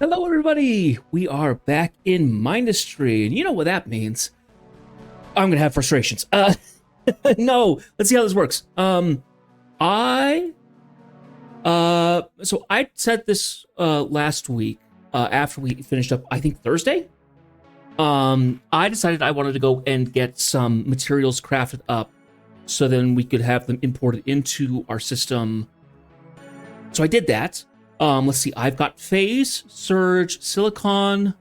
Hello, everybody. We are back in Mindustry, and you know what that means. I'm gonna have frustrations. No. Let's see how this works. I so I said this last week after we finished up. I think Thursday. I decided I wanted to go and get some materials crafted up, so then we could have them imported into our system. So I did that. Let's see. I've got phase, surge, silicon,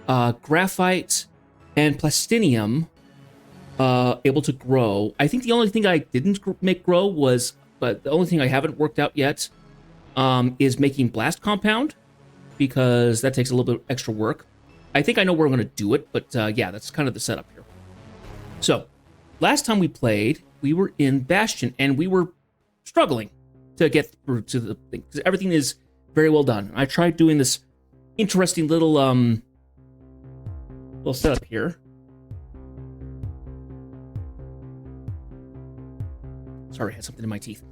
graphite, and plastinium able to grow. I think the only thing I didn't make grow was, but the only thing I haven't worked out yet is making blast compound, because that takes a little bit extra work. I think I know where I'm going to do it, but yeah, that's kind of the setup here. So, last time we played, we were in Bastion, and we were struggling to get through to the thing, because everything is very well done. I tried doing this interesting little setup here. Sorry, I had something in my teeth.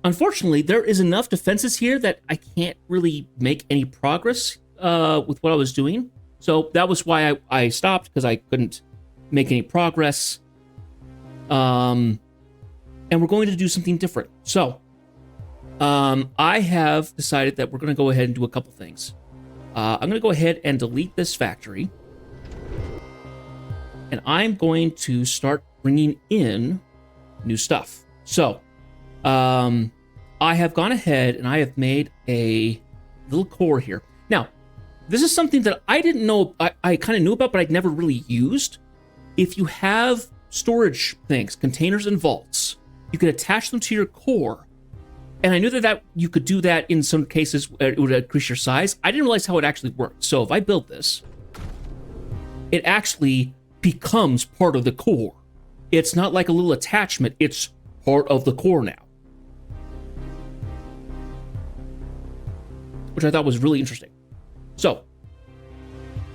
Unfortunately, there is enough defenses here that I can't really make any progress with what I was doing. So that was why I stopped, because I couldn't make any progress. And we're going to do something different. So, I have decided that we're going to go ahead and do a couple things. I'm going to go ahead and delete this factory. And I'm going to start bringing in new stuff. So, I have gone ahead and I have made a little core here. Now, this is something that I didn't know, I kind of knew about, but I'd never really used. If you have storage things, containers and vaults, you can attach them to your core. And I knew that you could do that in some cases. It would increase your size. I didn't realize how it actually worked. So if I build this, it actually becomes part of the core. It's not like a little attachment. It's part of the core now, which I thought was really interesting. So,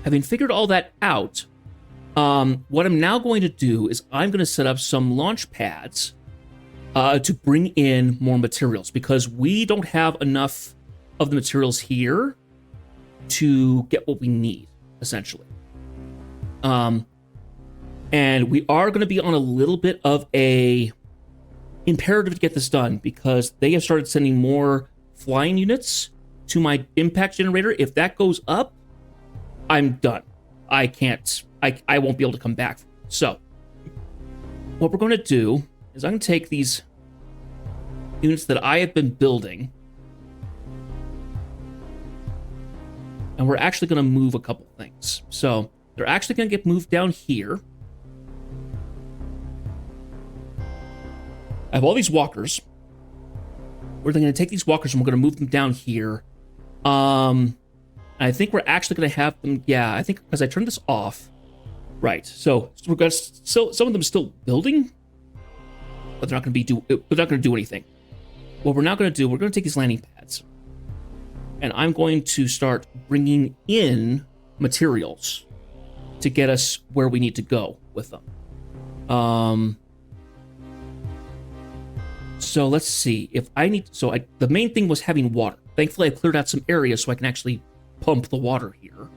having figured all that out, what I'm now going to do is I'm going to set up some launch pads to bring in more materials, because we don't have enough of the materials here to get what we need, essentially. And we are going to be on a little bit of a imperative to get this done, because they have started sending more flying units to my impact generator. If that goes up, I'm done. I won't be able to come back. So, what we're going to do is I'm going to take these units that I have been building, and we're actually going to move a couple things. So, they're actually going to get moved down here. I have all these walkers. We're going to take these walkers and we're going to move them down here. I think we're actually going to have them. Yeah, I think because I turned this off. Right. So we're going to still, some of them still building, but they're not going to do anything. What we're now going to do, we're going to take these landing pads, and I'm going to start bringing in materials to get us where we need to go with them. So let's see if I need. So the main thing was having water. Thankfully, I cleared out some areas so I can actually pump the water here,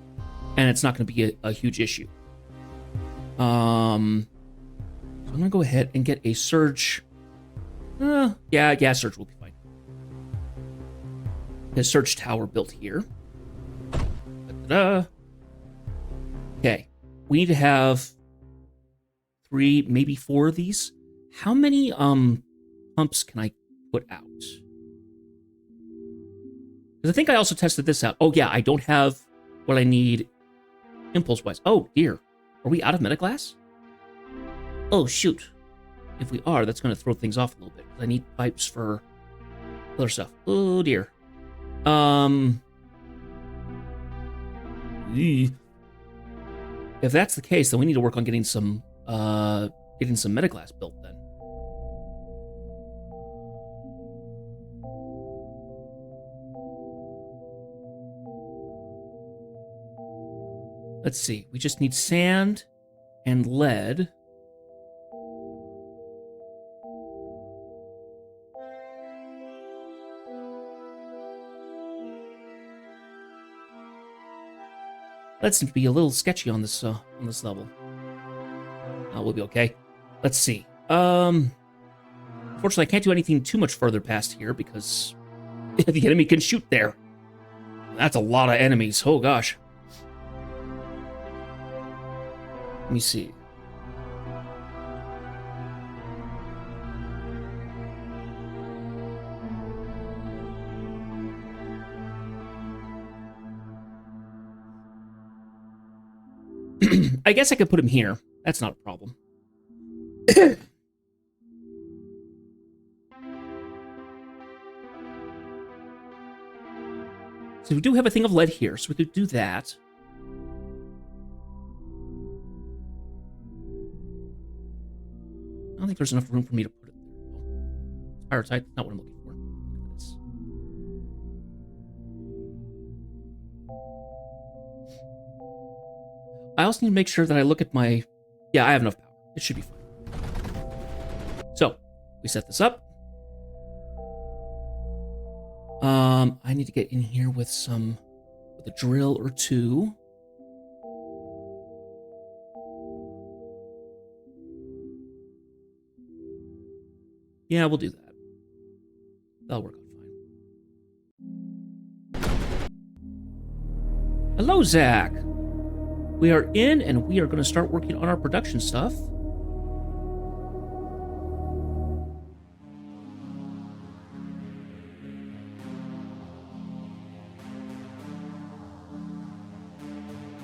and it's not going to be a huge issue. So I'm going to go ahead and get a surge. Yeah, surge will be fine. A surge tower built here. Da-da-da. Okay, we need to have 3, maybe 4 of these. How many pumps can I put out? Because I think I also tested this out. Oh yeah, I don't have what I need impulse-wise. Oh dear, are we out of metaglass? Oh shoot. If we are, that's going to throw things off a little bit. I need pipes for other stuff. Oh dear. If that's the case, then we need to work on getting some metaglass built then. Let's see. We just need sand and lead. Let's be a little sketchy on this level. We'll be okay. Let's see. Unfortunately, I can't do anything too much further past here because the enemy can shoot there. That's a lot of enemies. Oh, gosh. Let me see. I guess I could put him here. That's not a problem. So we do have a thing of lead here, so we could do that. I don't think there's enough room for me to put it there. Pyrite, not what I'm looking for. Look at this. I also need to make sure that I look at my... Yeah, I have enough power. It should be fine. So, we set this up. I need to get in here with a drill or two. Yeah, we'll do that. That'll work out fine. Hello, Zach. We are in, and we are going to start working on our production stuff.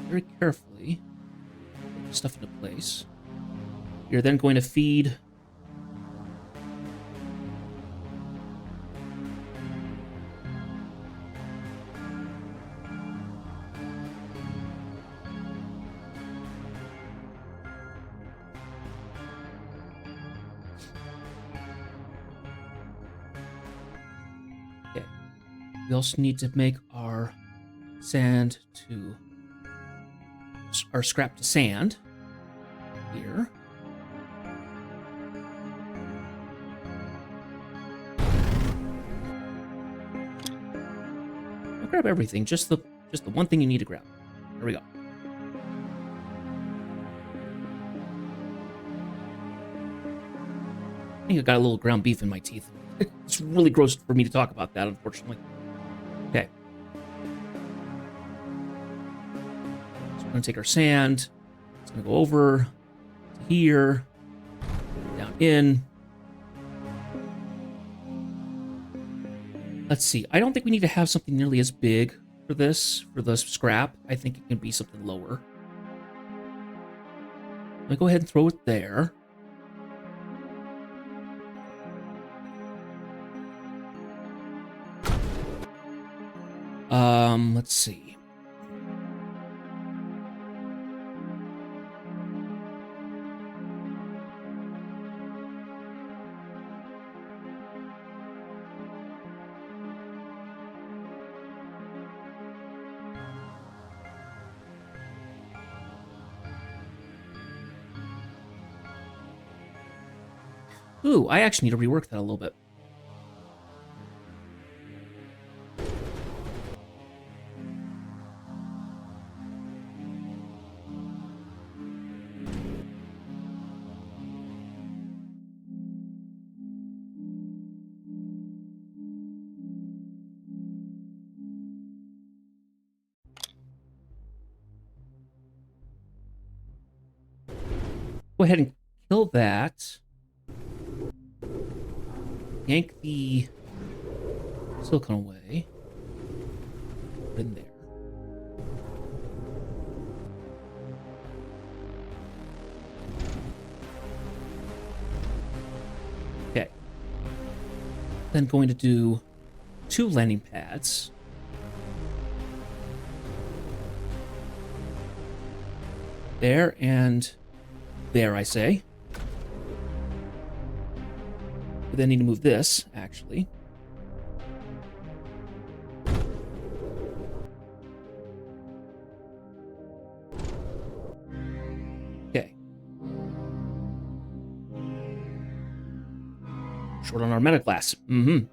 Very carefully put the stuff into place. You're then going to feed we also need to make our sand to our scrap to sand here. I'll grab everything, just the one thing you need to grab. There we go. I think I got a little ground beef in my teeth. It's really gross for me to talk about that, unfortunately. Okay. So we're going to take our sand. It's going to go over to here, down in. Let's see. I don't think we need to have something nearly as big for this, for the scrap. I think it can be something lower. Let me go ahead and throw it there. Let's see. Ooh, I actually need to rework that a little bit. Go ahead and kill that. Yank the silicone away. Put it in there. Okay. Then going to do 2 landing pads. There and there, I say. We then need to move this, actually. Okay. Short on our meta glass. Mm-hmm.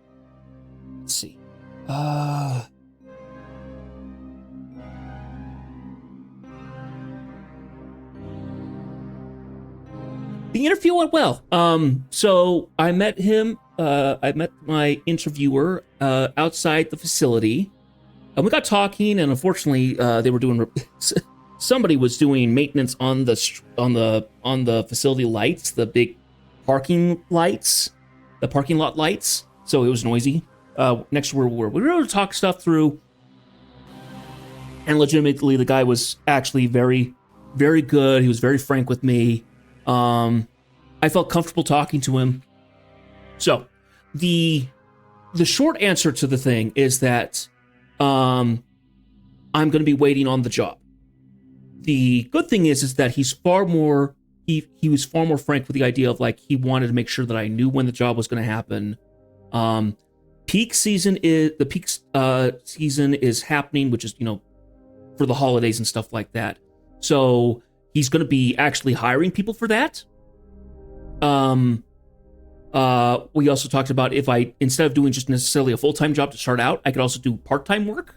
Let's see. The interview went well. So I met him. I met my interviewer outside the facility, and we got talking. And unfortunately, they were doing somebody was doing maintenance on the facility lights, the big parking lights, the parking lot lights. So it was noisy. Next to where we were able to talk stuff through, and legitimately, the guy was actually very, very good. He was very frank with me. I felt comfortable talking to him. So, the short answer to the thing is that I'm going to be waiting on the job. The good thing is that he's far more he was far more frank with the idea of like he wanted to make sure that I knew when the job was going to happen. Peak season is happening, which is for the holidays and stuff like that. So he's going to be actually hiring people for that. We also talked about if I, instead of doing just necessarily a full-time job to start out, I could also do part-time work.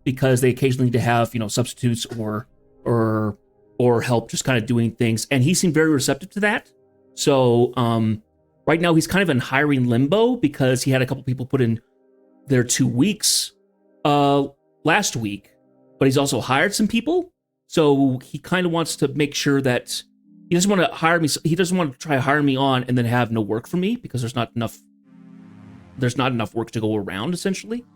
Because they occasionally need to have, substitutes or help just kind of doing things. And he seemed very receptive to that. So, right now he's kind of in hiring limbo because he had a couple people put in their 2 weeks, last week, but he's also hired some people. So he kind of wants to make sure that he doesn't want to hire me. He doesn't want to try to hire me on and then have no work for me because there's not enough work to go around, essentially.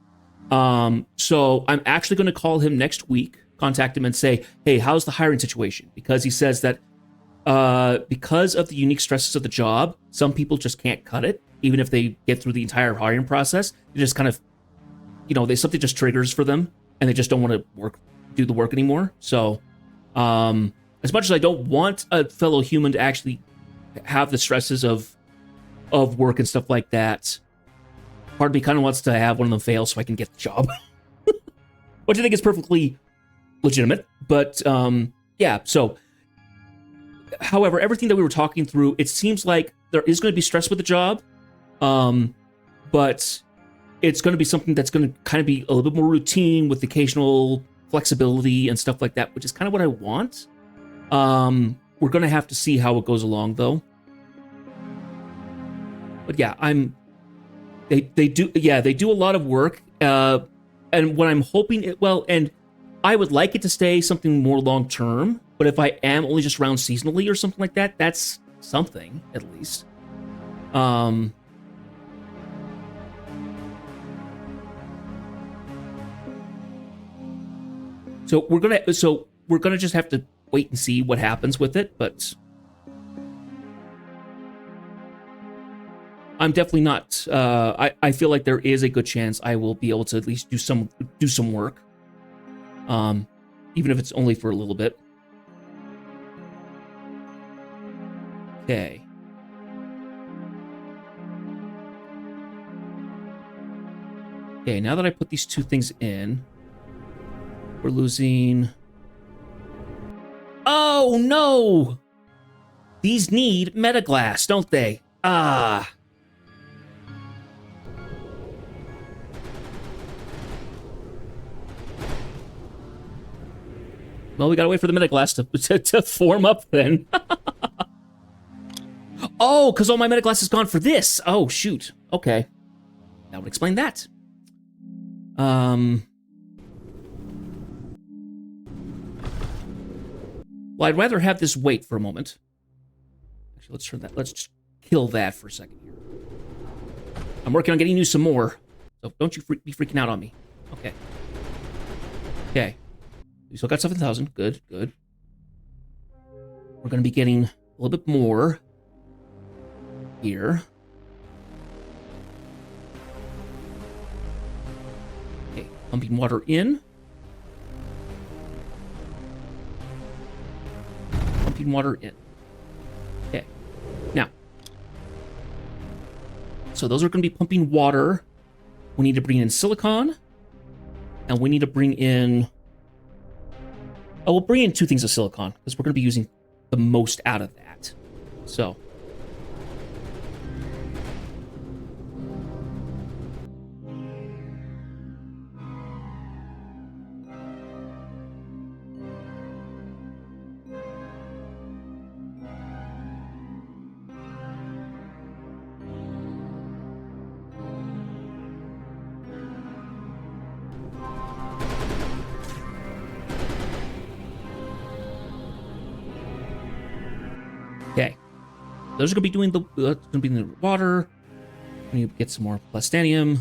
So I'm actually going to call him next week, contact him and say, hey, how's the hiring situation? Because he says that, because of the unique stresses of the job, some people just can't cut it, even if they get through the entire hiring process. They just kind of, something just triggers for them and they just don't want to do the work anymore. So, as much as I don't want a fellow human to actually have the stresses of work and stuff like that, part of me kind of wants to have one of them fail so I can get the job. Which I think is perfectly legitimate. But, yeah, so, however, everything that we were talking through, it seems like there is going to be stress with the job, but it's going to be something that's going to kind of be a little bit more routine with occasional flexibility and stuff like that, which is kind of what I want. We're going to have to see how it goes along, though. But yeah, they do a lot of work, and what I'm hoping and I would like it to stay something more long term. But if I am only just around seasonally or something like that, that's something at least. So we're gonna just have to wait and see what happens with it, but I'm definitely not. I feel like there is a good chance I will be able to at least do some work, even if it's only for a little bit. Okay. Okay, now that I put these two things in, we're losing... Oh, no! These need metaglass, don't they? Ah. Well, we gotta wait for the metaglass to form up then. Oh, because all my metaglass is gone for this. Oh, shoot. Okay. That would explain that. Well, I'd rather have this wait for a moment. Actually, let's turn that. Let's just kill that for a second here. I'm working on getting you some more. So don't you be freaking out on me. Okay. Okay. We still got 7,000. Good, good. We're going to be getting a little bit more here. Okay, pumping water in. Pumping water in. Okay. Now. So those are going to be pumping water. We need to bring in silicon. And we need to bring in... Oh, we'll bring in 2 things of silicon, because we're going to be using the most out of that. So... Okay. Those are going to be doing the water. We need to get some more plastanium.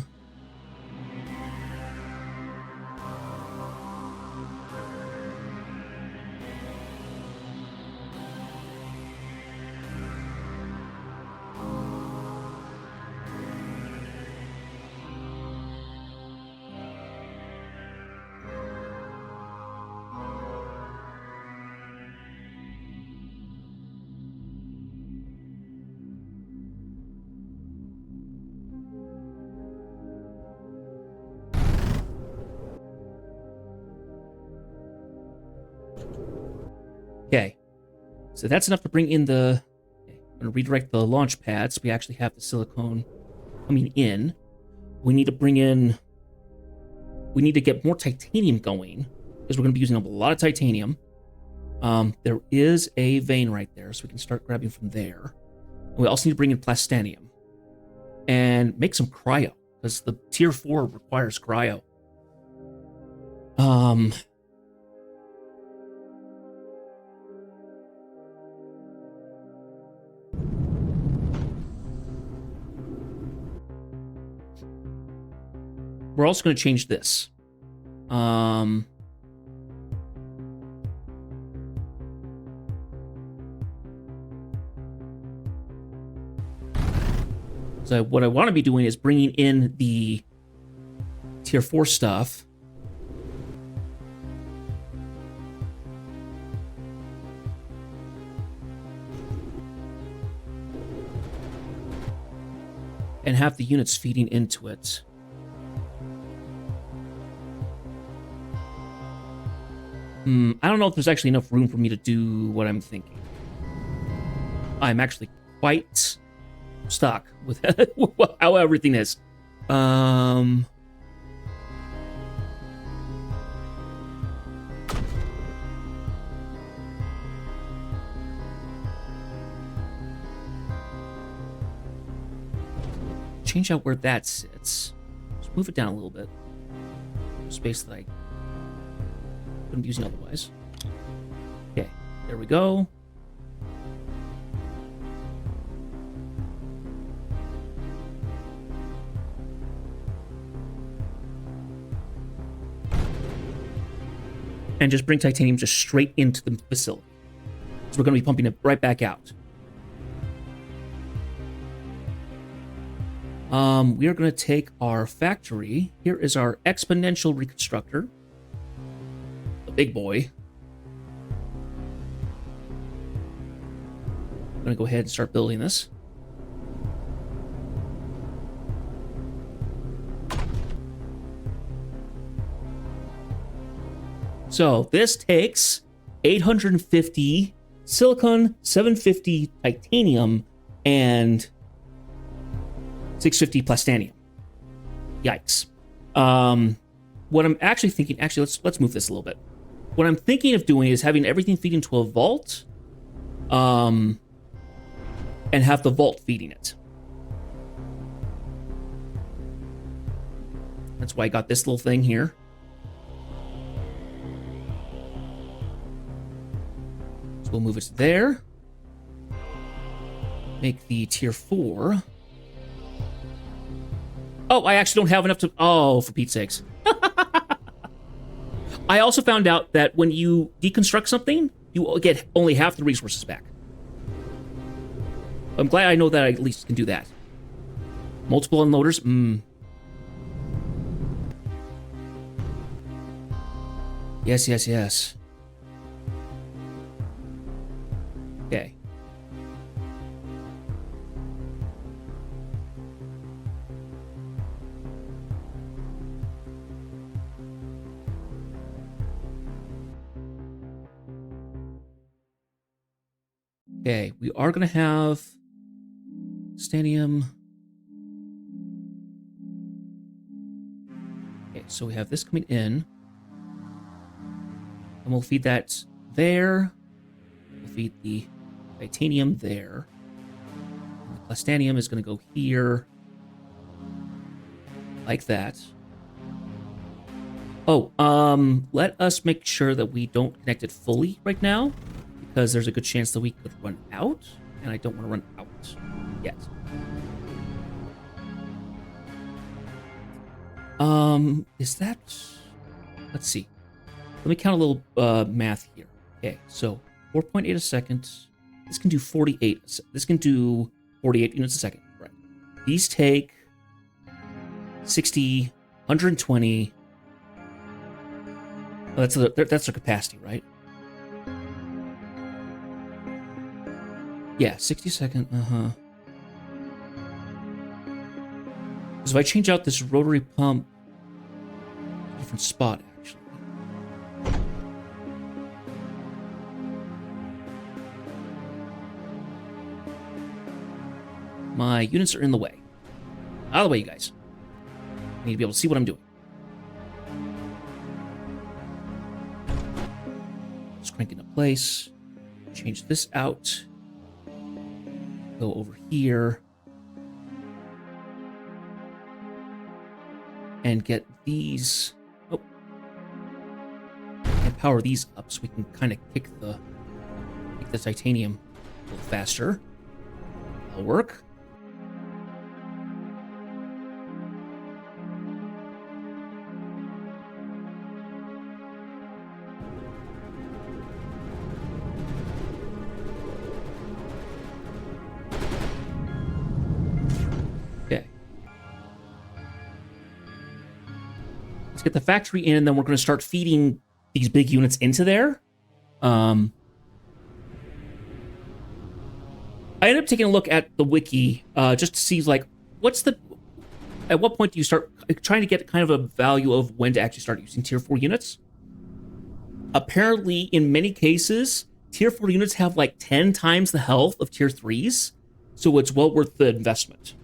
Okay, so that's enough to bring in the... Okay, I'm going to redirect the launch pads. We actually have the silicone coming in. We need to bring in... We need to get more titanium going, because we're going to be using a lot of titanium. There is a vein right there, so we can start grabbing from there. We also need to bring in plastanium. And make some cryo, because the tier 4 requires cryo. We're also going to change this. So what I want to be doing is bringing in the tier 4 stuff. And have the units feeding into it. I don't know if there's actually enough room for me to do what I'm thinking. I'm actually quite stuck with how everything is. Change out where that sits. Just move it down a little bit. Space that I couldn't be using otherwise. Okay, there we go. And just bring titanium just straight into the facility. So we're going to be pumping it right back out. We are going to take our factory. Here is our exponential reconstructor. The big boy. I'm going to go ahead and start building this. So this takes 850 silicon, 750 titanium, and 650 plastanium. Yikes. What I'm actually thinking, let's move this a little bit. What I'm thinking of doing is having everything feed into a vault, and have the vault feeding it. That's why I got this little thing here. So we'll move it to there. Make the tier 4. Oh, I actually don't have enough to... Oh, for Pete's sakes. I also found out that when you deconstruct something, you get only half the resources back. I'm glad I know that I at least can do that. Multiple unloaders? Yes, yes, yes. Okay. Okay, we are going to have stadium. Okay, so we have this coming in. And we'll feed that there. We'll feed the titanium there. And the plastanium is going to go here. Like that. Oh, let us make sure that we don't connect it fully right now, because there's a good chance that we could run out. and I don't want to run out yet. Is that... Let's see. Let me count a little math here. Okay, so 4.8 a second. This can do 48. This can do 48 units a second. Right. These take 60, 120. Oh, that's their capacity, right? Yeah, 60 second. Because if I change out this rotary pump, different spot actually. My units are in the way. Out of the way, you guys. I need to be able to see what I'm doing. Just crank into place. Change this out. Go over here. And get these... Oh. And power these up so we can kind of kick the titanium a little faster. That'll work. Get the factory in, and then we're going to start feeding these big units into there. I ended up taking a look at the wiki just to see, like, at what point do you start trying to get kind of a value of when to actually start using tier 4 units? Apparently, in many cases, tier 4 units have like 10 times the health of tier 3s, so it's well worth the investment.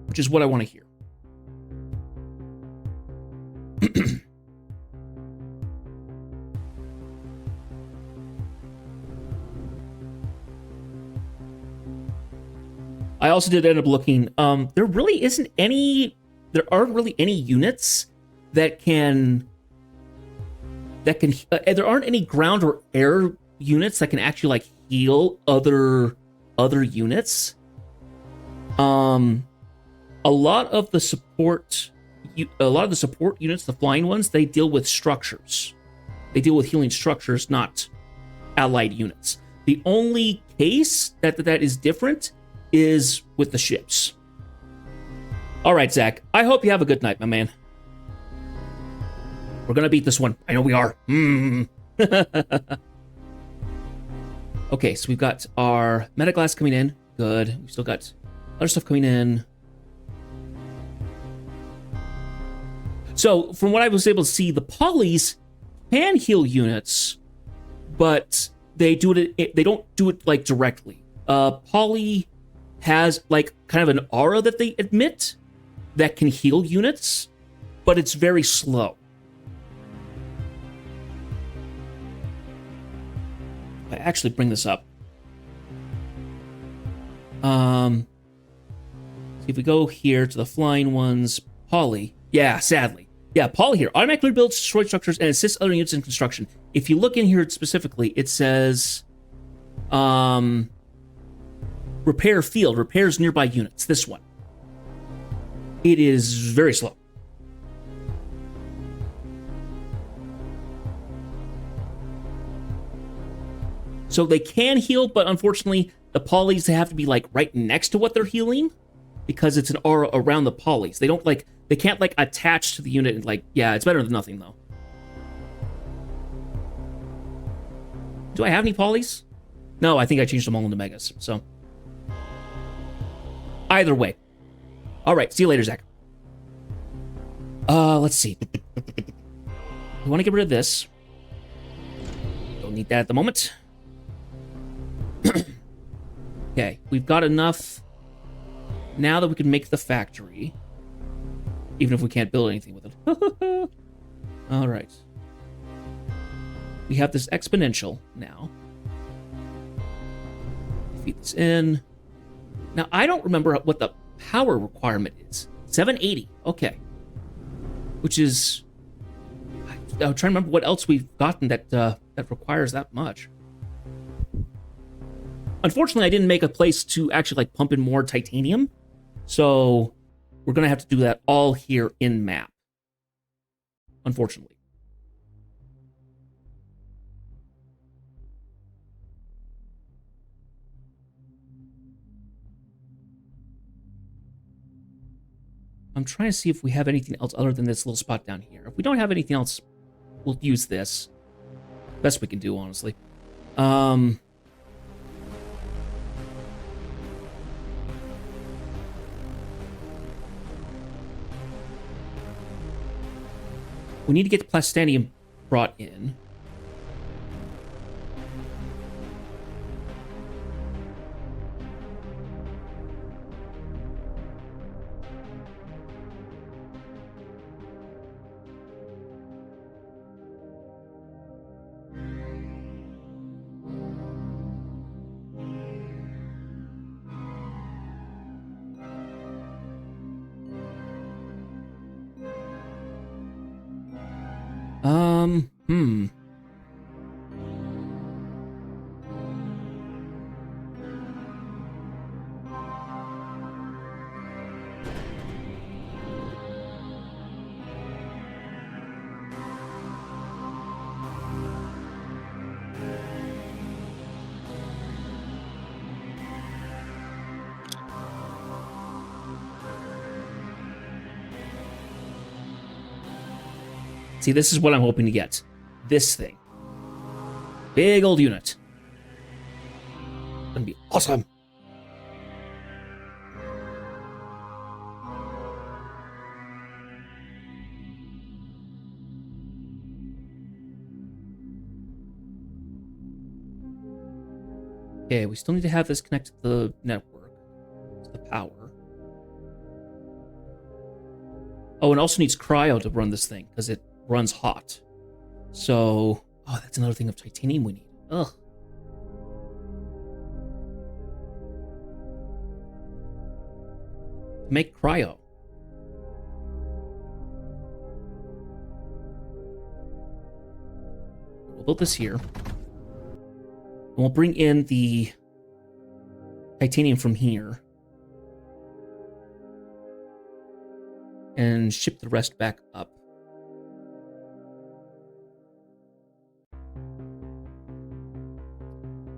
Which is what I want to hear. I also did end up looking. There aren't really any units that can. There aren't any ground or air units that can actually like heal other units. A lot of the support units, the flying ones, they deal with structures. They deal with healing structures, not allied units. The only case that is different is with the ships. All right, Zach. I hope you have a good night, my man. We're gonna beat this one. I know we are. Okay, so we've got our metaglass coming in. Good. We've still got other stuff coming in. So, from what I was able to see, the polys can heal units, but they don't do it like directly. Poly has like kind of an aura that they emit that can heal units, but it's very slow. I actually bring this up. See if we go here to the flying ones, poly. Yeah, sadly. Yeah, poly here. Automatically rebuilds destroyed structures and assists other units in construction. If you look in here specifically, it says repair field, repairs nearby units. This one. It is very slow. So they can heal, but unfortunately, the polys, they have to be like right next to what they're healing because it's an aura around the polys. They can't like attach to the unit and like, yeah, it's better than nothing though. Do I have any polys? No, I think I changed them all into megas. So either way. All right, see you later, Zach. Let's see. We want to get rid of this. Don't need that at the moment. Okay, we've got enough now that we can make the factory. Even if we can't build anything with it. All right. We have this exponential now. Feed this in. Now, I don't remember what the power requirement is. 780. Okay. Which is... trying to remember what else we've gotten that that requires that much. Unfortunately, I didn't make a place to actually like pump in more titanium, so we're gonna have to do that all here in map. Unfortunately. I'm trying to see if we have anything else other than this little spot down here. If we don't have anything else, we'll use this. Best we can do, honestly. We need to get the plastanium brought in. Hmm. See, this is what I'm hoping to get. This thing. Big old unit. Gonna be awesome. Okay, we still need to have this connected to the network, to the power. Oh, and also needs cryo to run this thing, because it runs hot. So, oh, that's another thing of titanium we need. Ugh. Make cryo. We'll build this here. And we'll bring in the titanium from here. And ship the rest back up.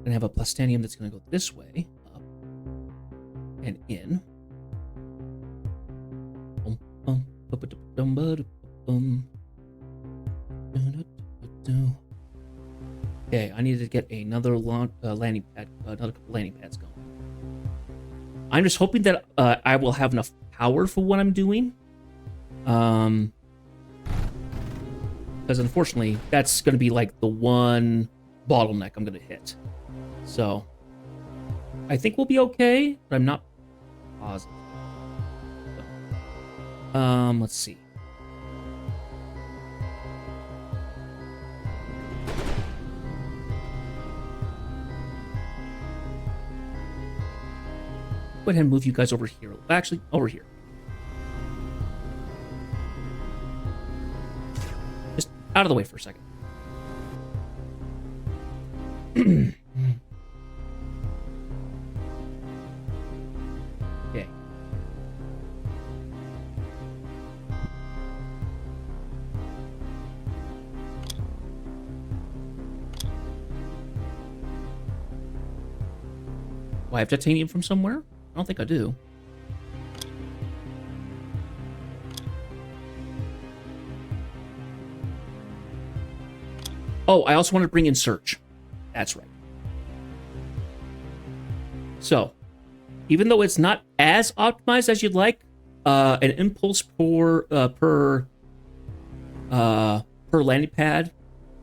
Gonna have a plastanium that's gonna go this way, up and in. Okay, I need to get another landing pad, another couple landing pads going. I'm just hoping that I will have enough power for what I'm doing. Because unfortunately, that's going to be like the one bottleneck I'm going to hit. So, I think we'll be okay, but I'm not positive. So, let's see. Go ahead and move you guys over here. Actually, over here. Just out of the way for a second. Okay. Do I have titanium from somewhere? I don't think I do. Oh, I also want to bring in search. That's right. So, even though it's not as optimized as you'd like, an impulse per landing pad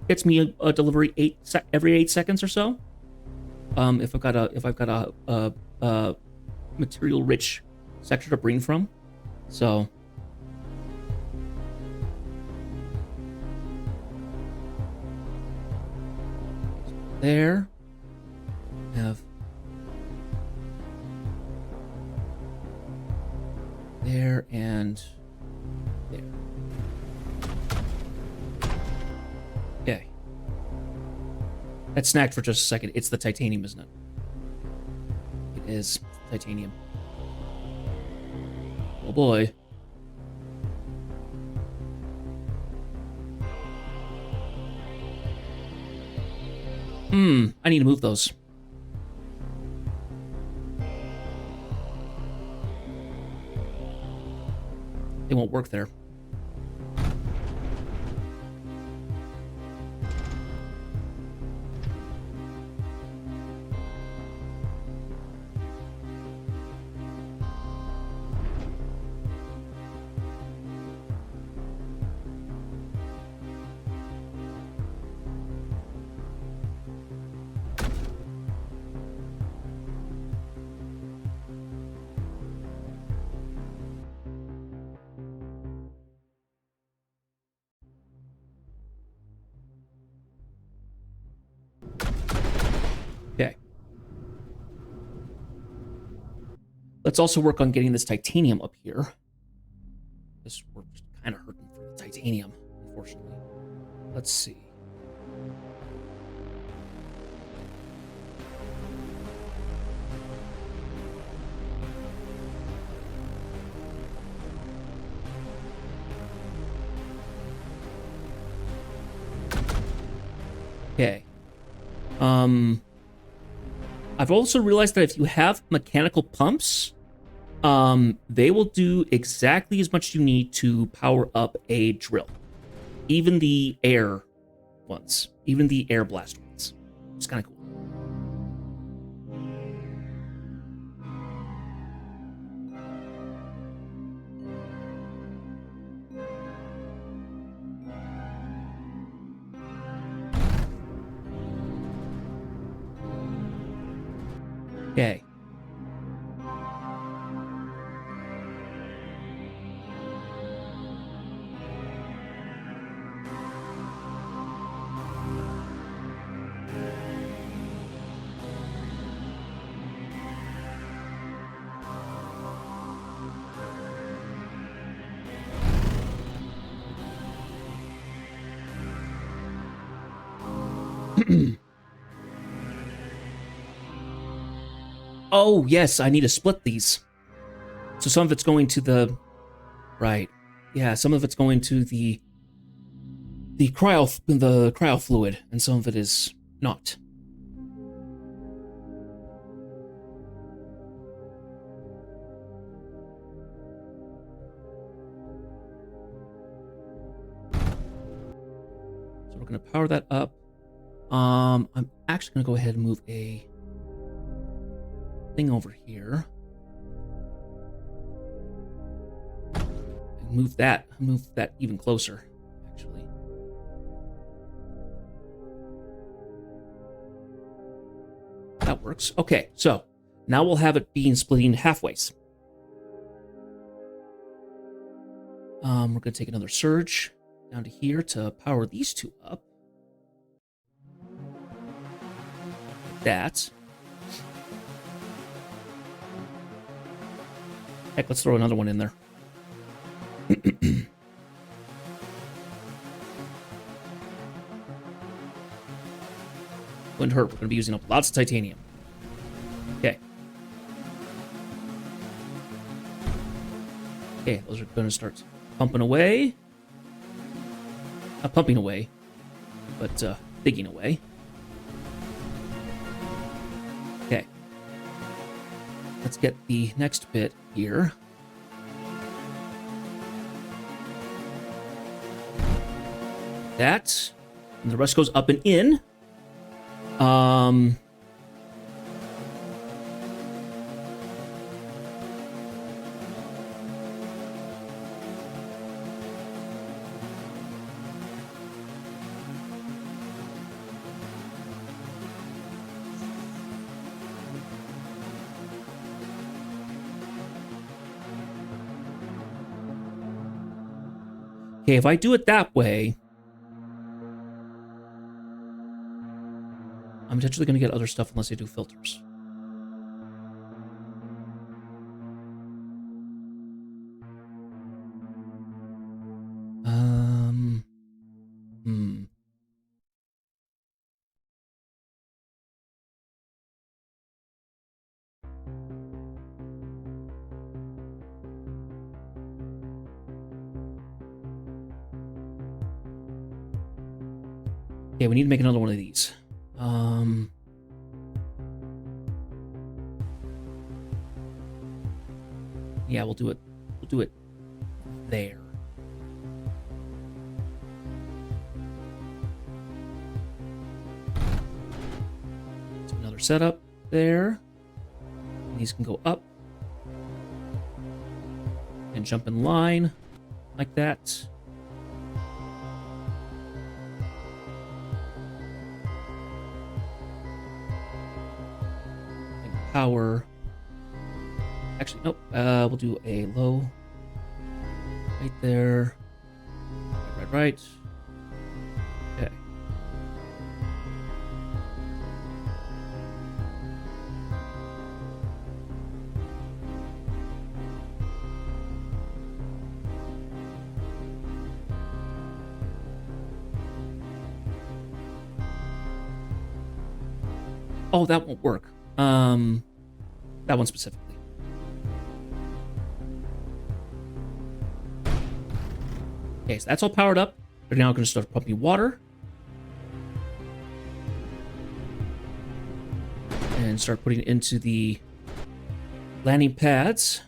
gets me a delivery every 8 seconds or so. If I've got a material rich sector to bring from. So there have there and there. That snagged for just a second. It's the titanium, isn't it? It is titanium. Oh boy. I need to move those. They won't work there. Okay. Let's also work on getting this titanium up here. This we're kind of hurting for the titanium, unfortunately. Let's see. Okay. I've also realized that if you have mechanical pumps, they will do exactly as much you need to power up a drill. Even the air ones. Even the air blast ones. It's kind of cool. Okay. Oh, yes, I need to split these. So some of it's going to the... Right. Yeah, some of it's going to the cryo fluid, and some of it is not. So we're gonna power that up. I'm actually gonna go ahead and move a thing over here. And move that even closer, actually. That works. Okay, so now we'll have it being split in halfways. We're gonna take another surge down to here to power these two up. Like that. Heck, let's throw another one in there. Wouldn't hurt. We're going to be using up lots of titanium. Okay. Okay, those are going to start pumping away. Not pumping away, but digging away. Okay. Let's get the next bit here. That. And the rest goes up and in. Okay, if I do it that way, I'm potentially going to get other stuff unless I do filters. Okay, we need to make another one of these. Yeah, we'll do it. We'll do it there. So another setup there. And these can go up and jump in line like that. And power. Actually, nope. We'll do a low right there. Right. Okay. Oh, that won't work. That one specifically. Okay, so that's all powered up. They're now going to start pumping water. And start putting it into the landing pads.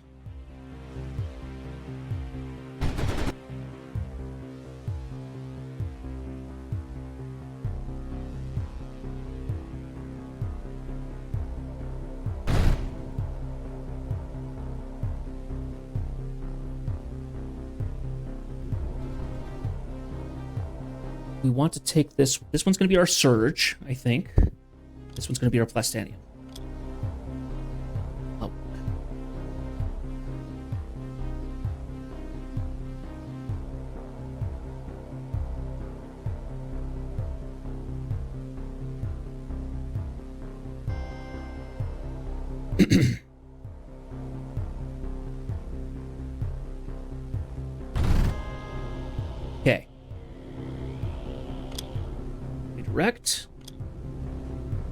We want to take this. This one's going to be our surge, I think. This one's going to be our plastanium. Oh. Okay. Redirect.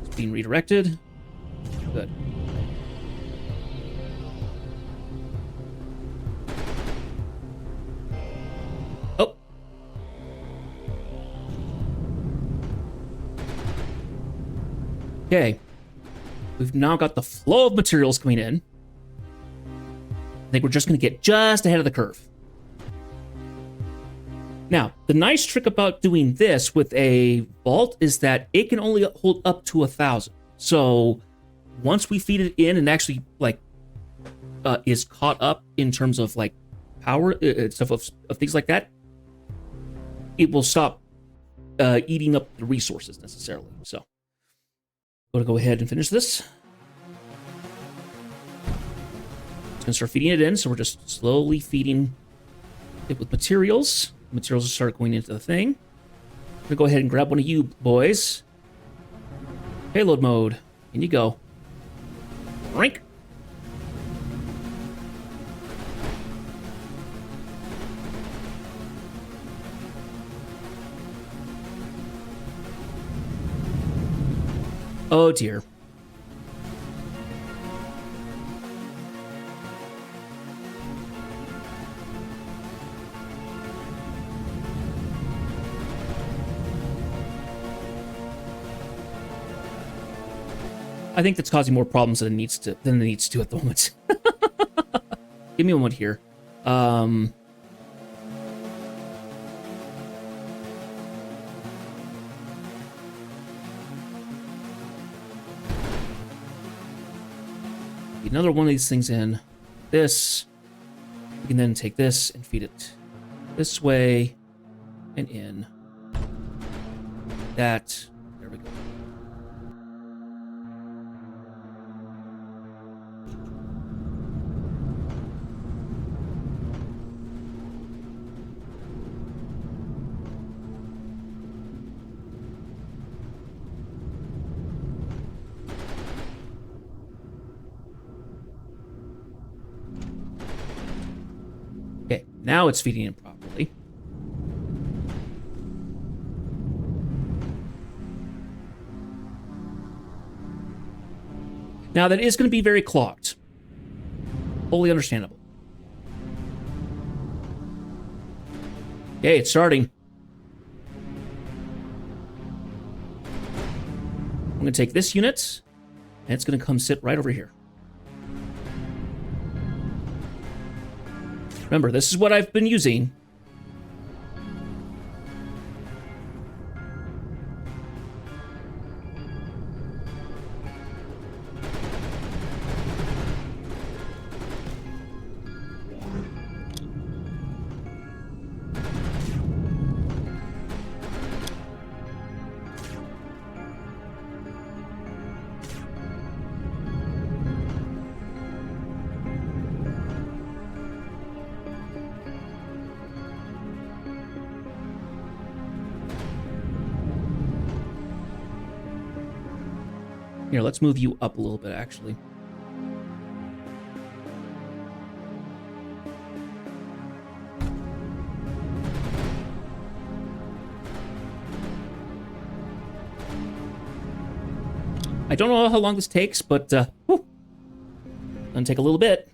It's being redirected. Good. Oh. Okay. We've now got the flow of materials coming in. I think we're just going to get just ahead of the curve. Now, the nice trick about doing this with a vault is that it can only hold up to 1,000. So once we feed it in and actually like is caught up in terms of like power stuff of things like that, it will stop eating up the resources necessarily. So I'm going to go ahead and finish this. It's going to start feeding it in. So we're just slowly feeding it with materials. Materials will start going into the thing. I'm gonna go ahead and grab one of you boys. Payload mode. In you go. Rank. Oh dear. I think that's causing more problems than it needs to at the moment. Give me a moment here. Another one of these things in. This. We can then take this and feed it this way and in. That. There we go. Okay, now it's feeding in properly. Now that is going to be very clogged. Wholly understandable. Okay, it's starting. I'm going to take this unit, and it's going to come sit right over here. Remember, this is what I've been using. Here, let's move you up a little bit, actually. I don't know how long this takes, but gonna take a little bit.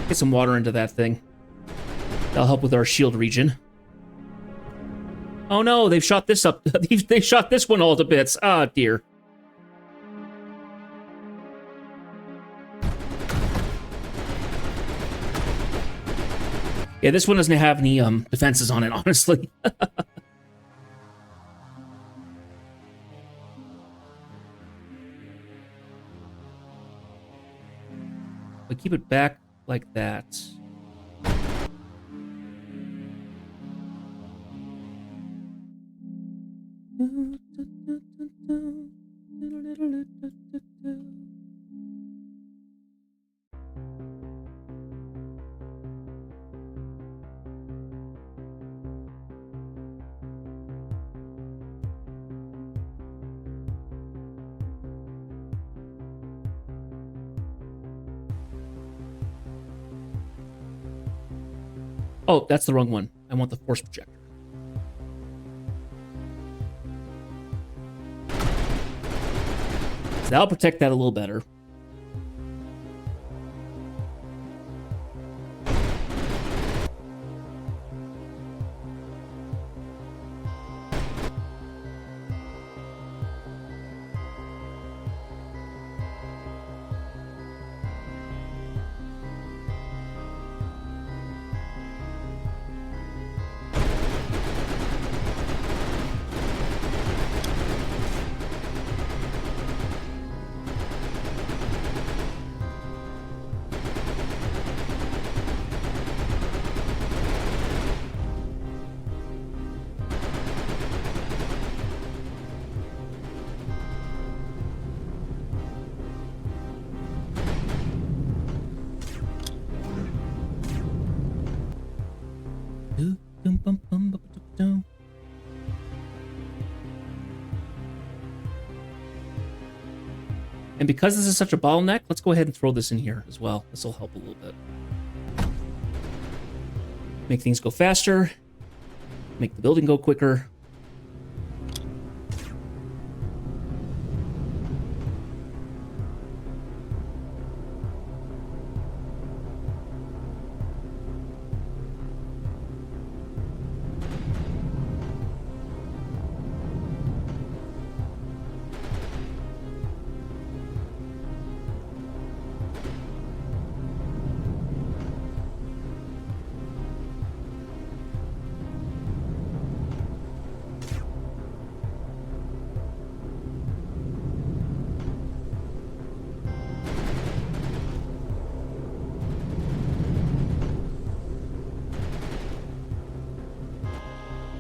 Get some water into that thing. That'll help with our shield region. Oh no, they've shot this up. They shot this one all to bits. Ah, dear. Yeah, this one doesn't have any defenses on it, honestly. But keep it back like that. Oh, that's the wrong one. I want the force projector. So that'll protect that a little better. And because this is such a bottleneck, let's go ahead and throw this in here as well. This will help a little bit. Make things go faster. Make the building go quicker.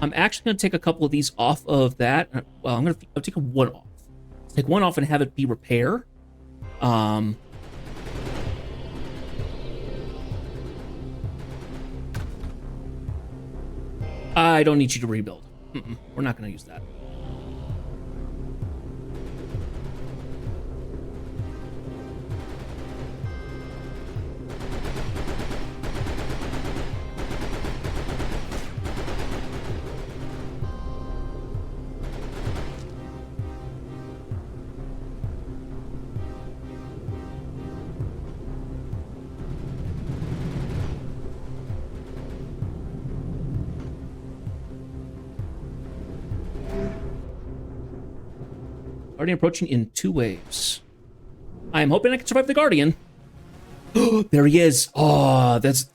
I'm actually going to take a couple of these off of that. Well, I'll take one off. Take one off and have it be repair. I don't need you to rebuild. We're not going to use that. Guardian approaching in 2 waves. I am hoping I can survive the Guardian. There he is. Oh, there's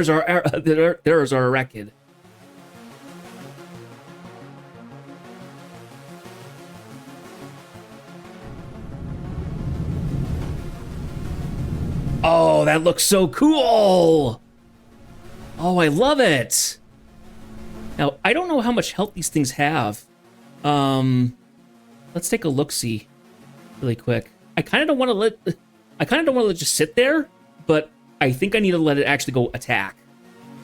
our Arkyd. Oh, that looks so cool. Oh, I love it. Now, I don't know how much health these things have. Let's take a look-see really quick. I kind of don't want to let it just sit there, but I think I need to let it actually go attack.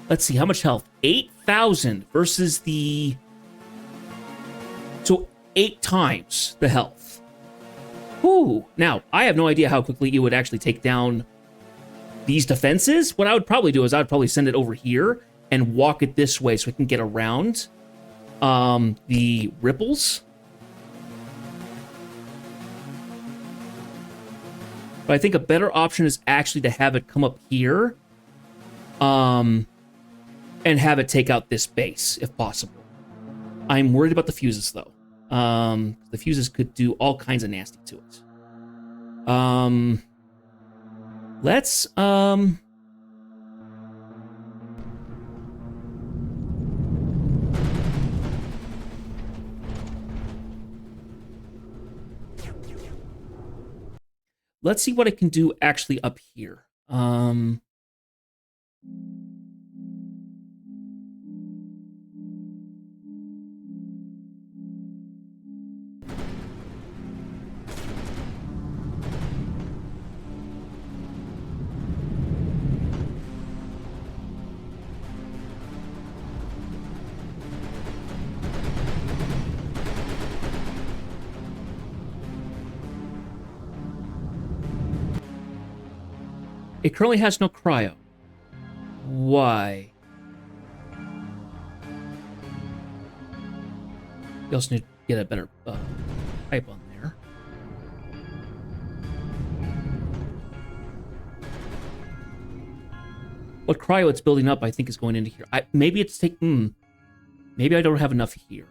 Let's see, how much health? 8,000 versus the... So 8 times the health. Whew. Now, I have no idea how quickly it would actually take down these defenses. What I would probably do is I would probably send it over here and walk it this way so we can get around the ripples. But I think a better option is actually to have it come up here and have it take out this base, if possible. I'm worried about the fuses, though. The fuses could do all kinds of nasty to it. Let's see what I can do actually up here. It currently has no cryo. Why? You also need to get a better pipe on there. What cryo it's building up, I think, is going into here. Maybe it's taking... Maybe I don't have enough here.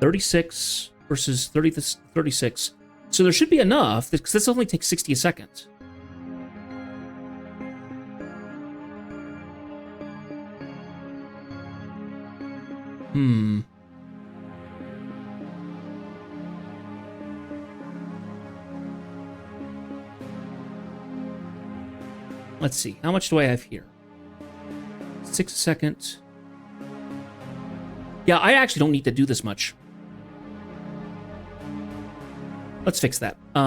36 versus 36. So there should be enough, because this only takes 60 a second. Let's see. How much do I have here? 6 a second. Yeah, I actually don't need to do this much. Let's fix that. Go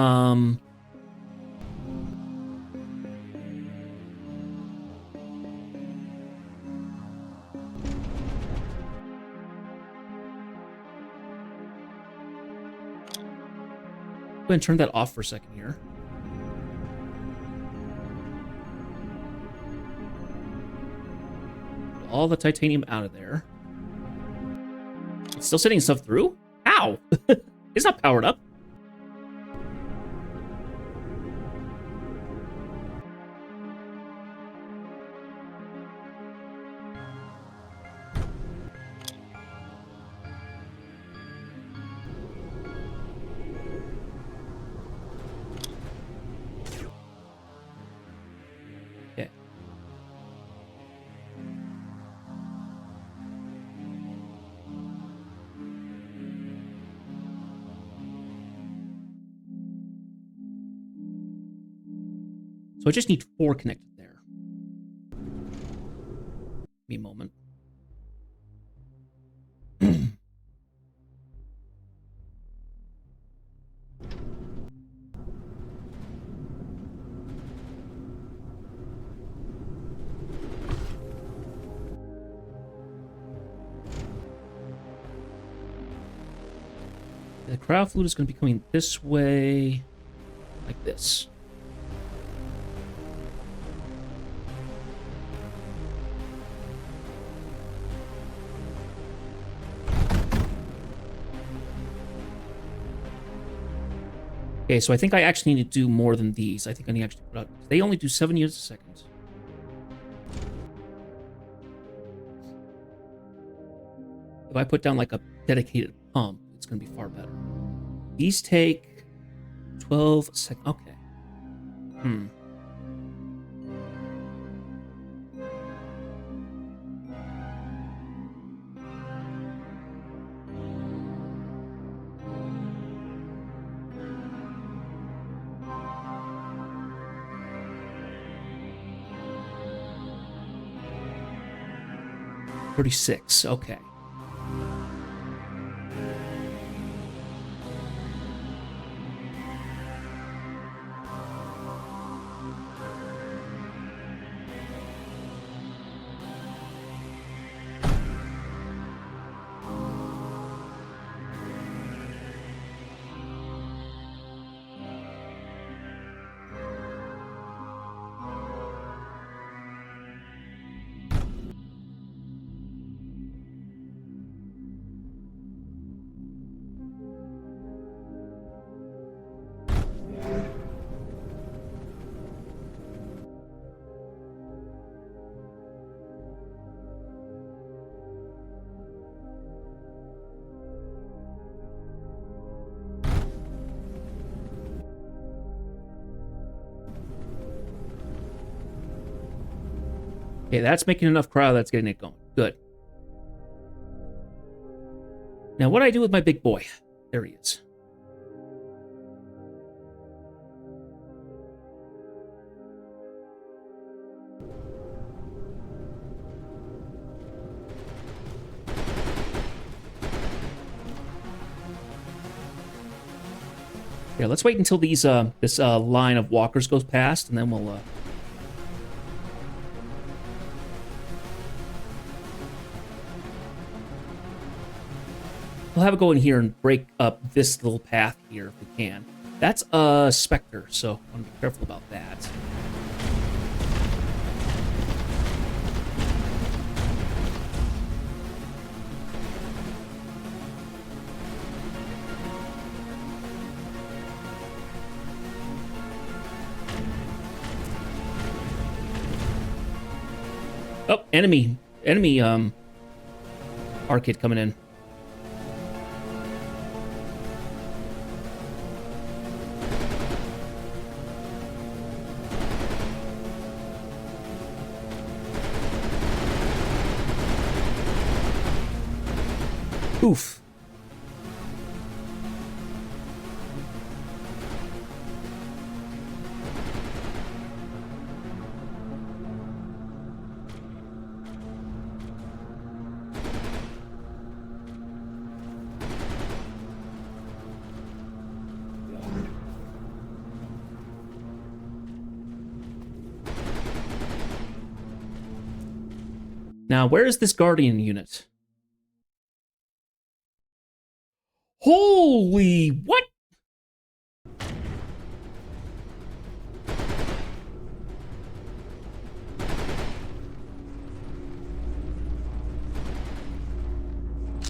ahead and turn that off for a second here. All the titanium out of there. It's still sending stuff through? Ow! It's not powered up. So I just need 4 connected there. Give me a moment. The cryo fluid is going to be coming this way, like this. Okay, so I think I actually need to do more than these. I think I need to actually put out... They only do 7 units a second. If I put down like a dedicated pump, it's going to be far better. These take 12 seconds. Okay. Hmm. $36. Okay. Okay, that's making enough crowd. That's getting it going. Good. Now, what do I do with my big boy? There he is. Yeah, let's wait until these this line of walkers goes past, and then we'll we'll have it go in here and break up this little path here if we can. That's a Spectre, so I want to be careful about that. Oh, enemy Arkyds coming in. Oof. Now, where is this Guardian unit? Holy, what?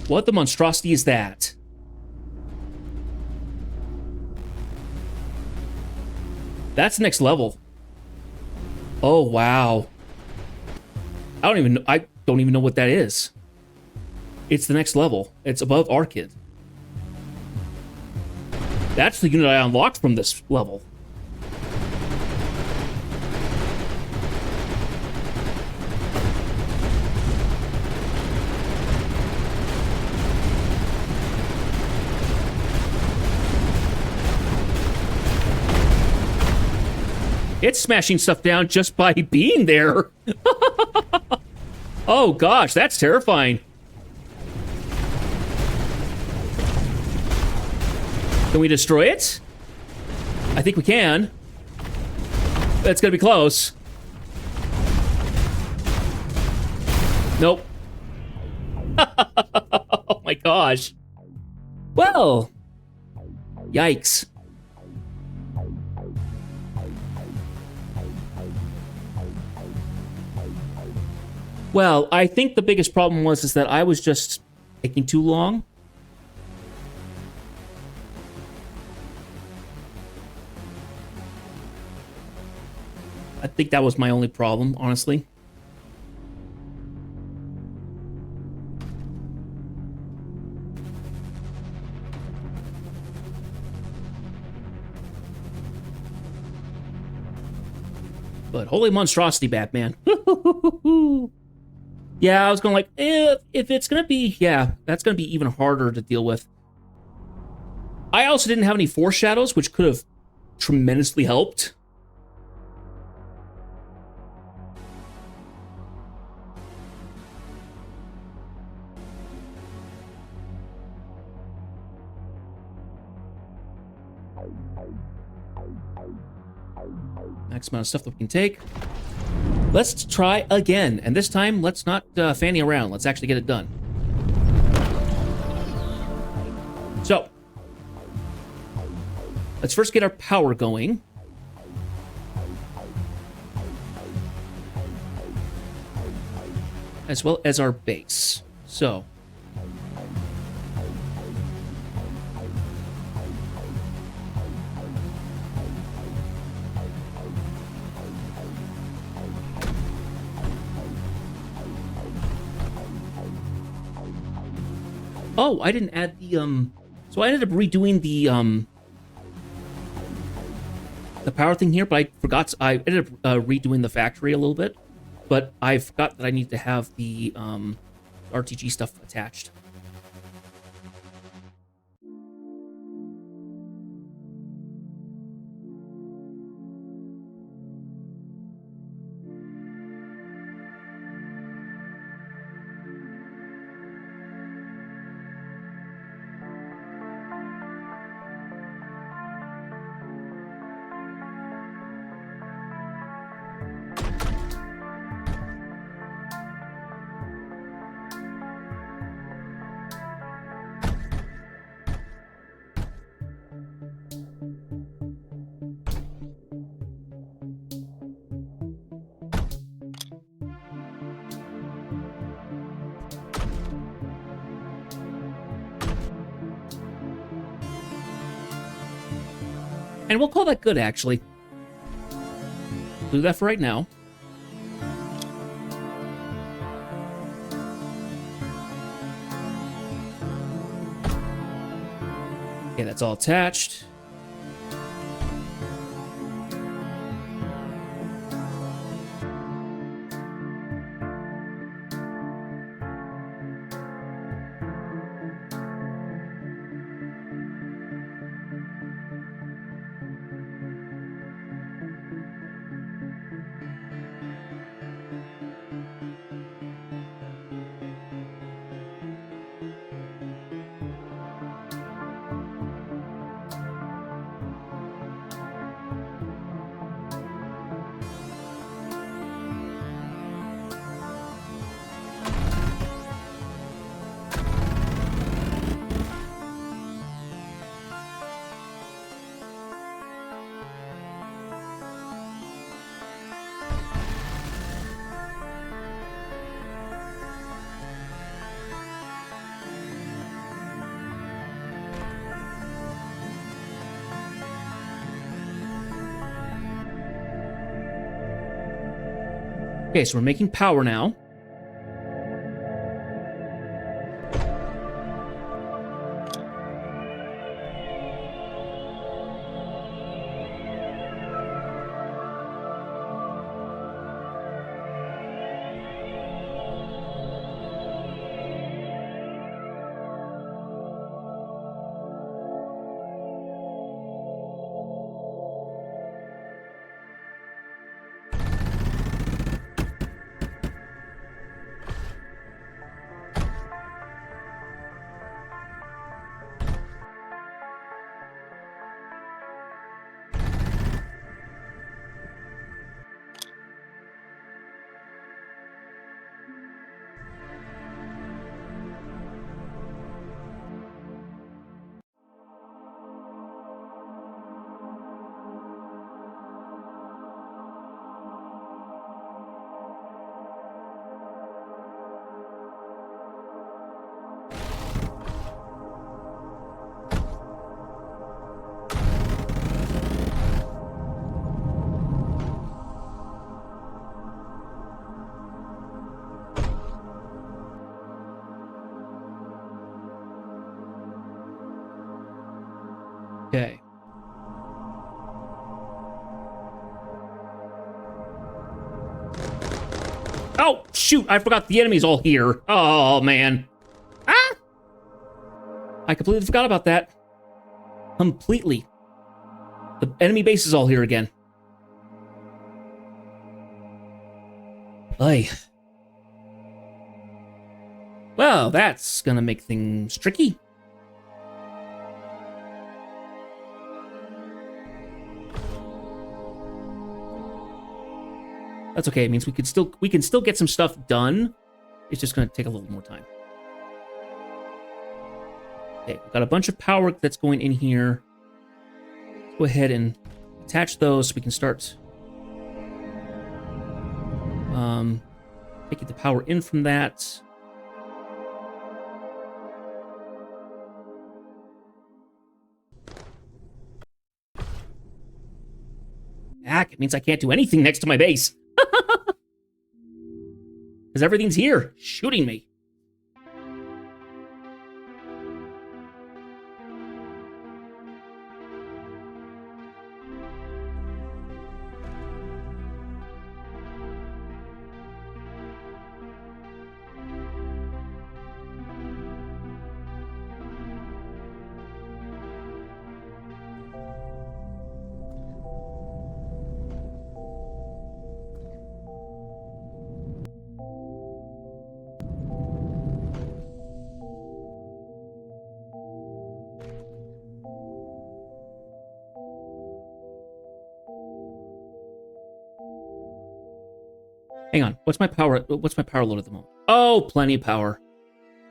What the monstrosity is that? That's next level. Oh, wow. I don't even know what that is. It's the next level. It's above Arkyids. That's the unit I unlocked from this level. It's smashing stuff down just by being there. Oh gosh, that's terrifying. Can we destroy it? I think we can. It's gonna be close. Nope. Oh my gosh. Well, yikes. Well, I think the biggest problem is that I was just taking too long. I think that was my only problem, honestly. good. Holy monstrosity, Batman. Yeah, I was going like, if it's gonna be, yeah, that's gonna be even harder to deal with. I also didn't have any force shadows, which could have tremendously helped. Max amount of stuff that we can take. Let's try again, and this time, let's not fanny around. Let's actually get it done. So, let's first get our power going. As well as our base. So, oh, I didn't add the, so I ended up redoing the power thing here, but I forgot, I ended up redoing the factory a little bit, but I forgot that I need to have the, RTG stuff attached. And we'll call that good, actually. Do that for right now. Okay, that's all attached. Okay, so we're making power now. Okay. Oh, shoot, I forgot the enemy's all here. Oh, man. Ah! I completely forgot about that. Completely. The enemy base is all here again. Ay. Well, that's gonna make things tricky. That's okay. It means we can still get some stuff done. It's just gonna take a little more time. Okay, we've got a bunch of power that's going in here. Let's go ahead and attach those so we can start taking the power in from that. It means I can't do anything next to my base. Because everything's here, shooting me. Hang on, what's my power load at the moment? Oh, plenty of power.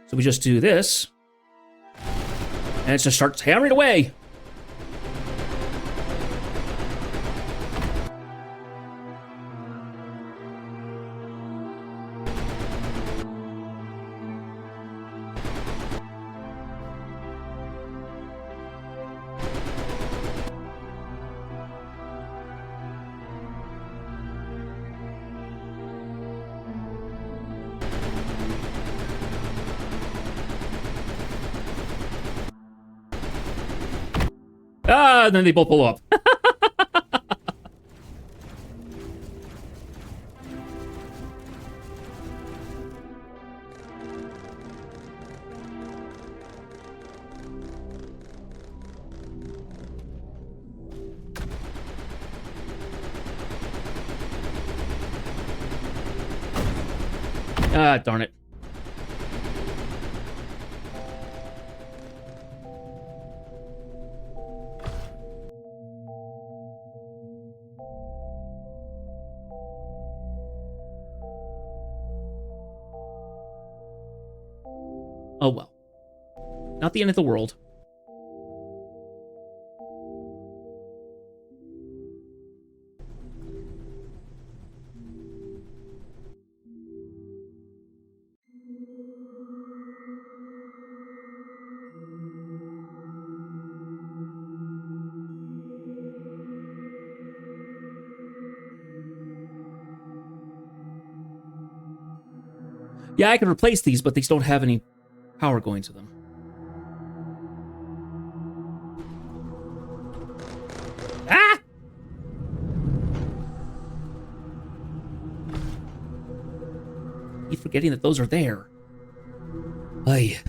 So we just do this, and it just starts hammering away. And then they both blow up. Darn it. Oh well. Not the end of the world. Yeah, I can replace these, but these don't have any power going to them. Ah! Keep forgetting that those are there. Ay.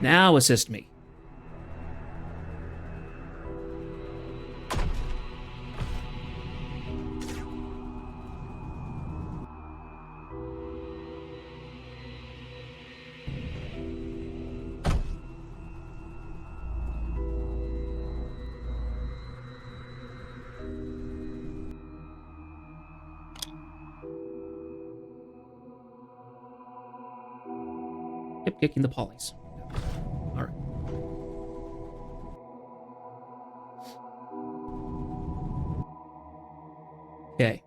Now assist me. Keep kicking the polys. All right. Okay.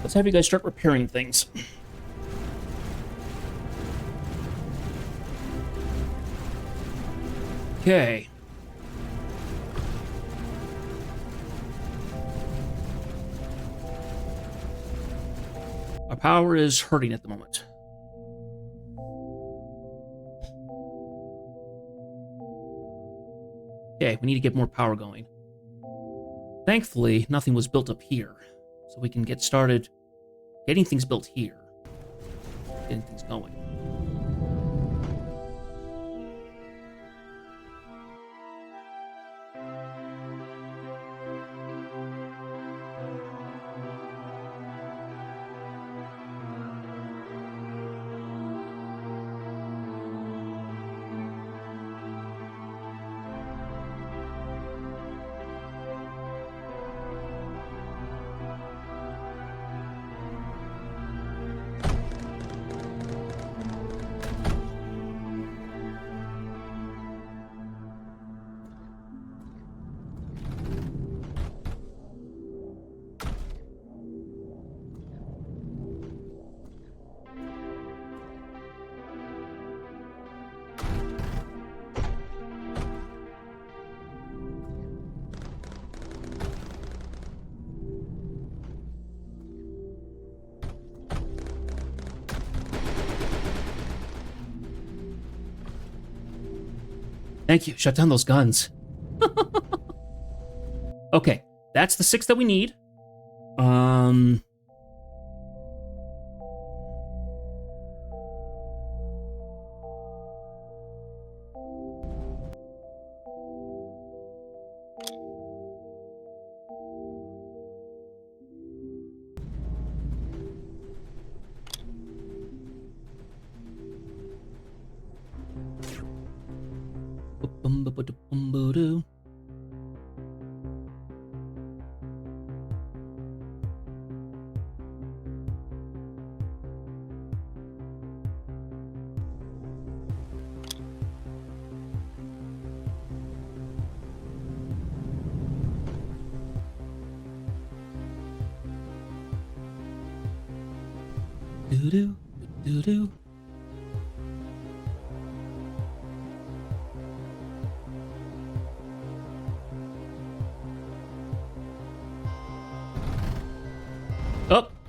Let's have you guys start repairing things. Okay. Our power is hurting at the moment. Okay, we need to get more power going. Thankfully, nothing was built up here, so we can get started getting things built here. Getting things going. Thank you. Shut down those guns. Okay, that's the 6 that we need. Do-do, do-do.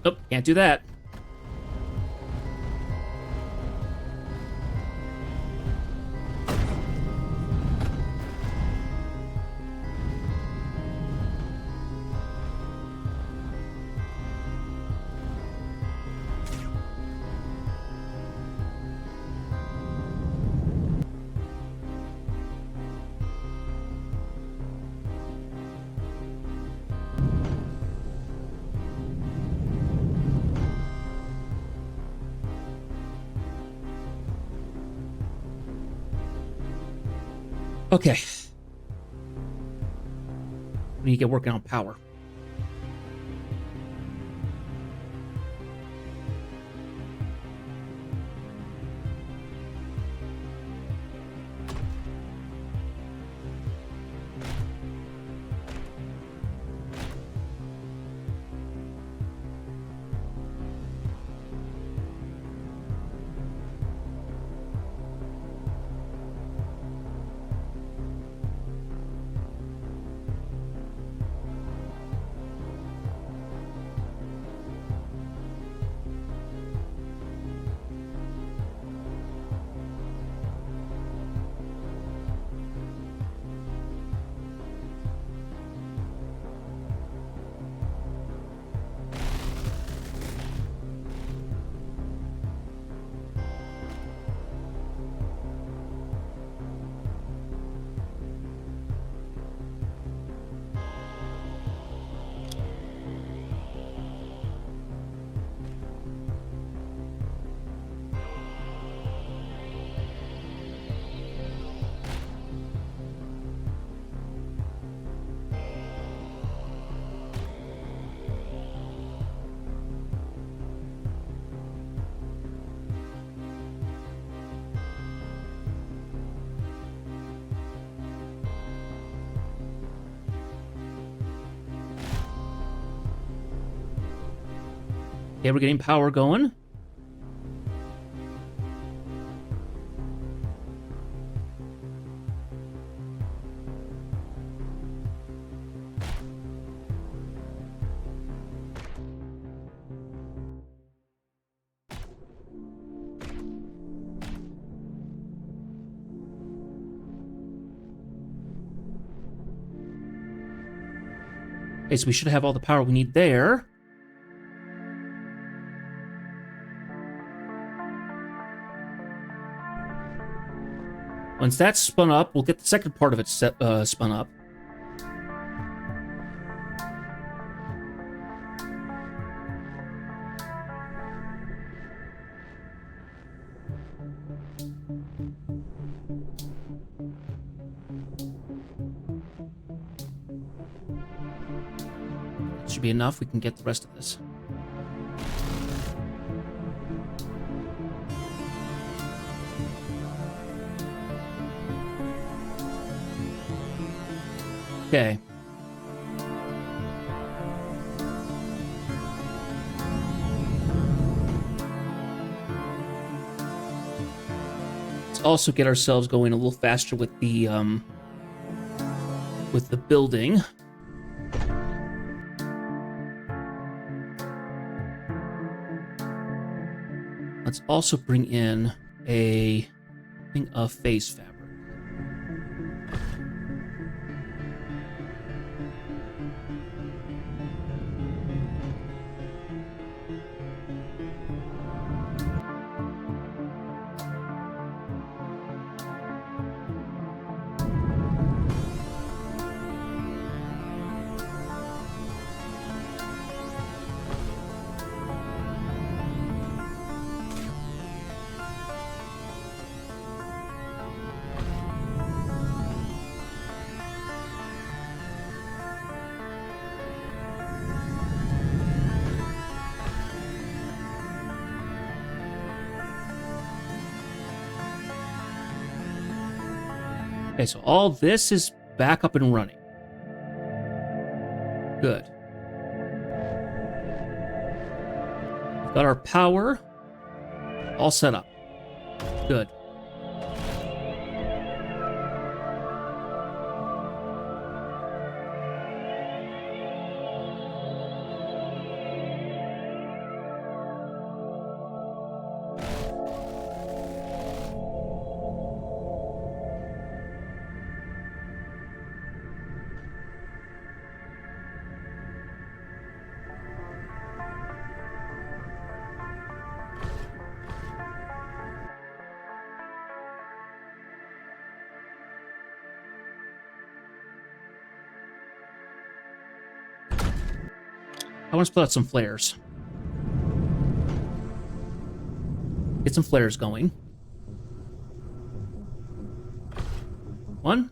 Oh, can't do that. Okay. We need to get working on power. Okay, we're getting power going. Okay, so we should have all the power we need there. Once that's spun up, we'll get the second part of it spun up. Should be enough. We can get the rest of this. Okay. Let's also get ourselves going a little faster with the building. Let's also bring in a thing of phase fabric. Okay, so all this is back up and running. Good. We've got our power all set up. Good. I want to put out some flares. Get some flares going. 1.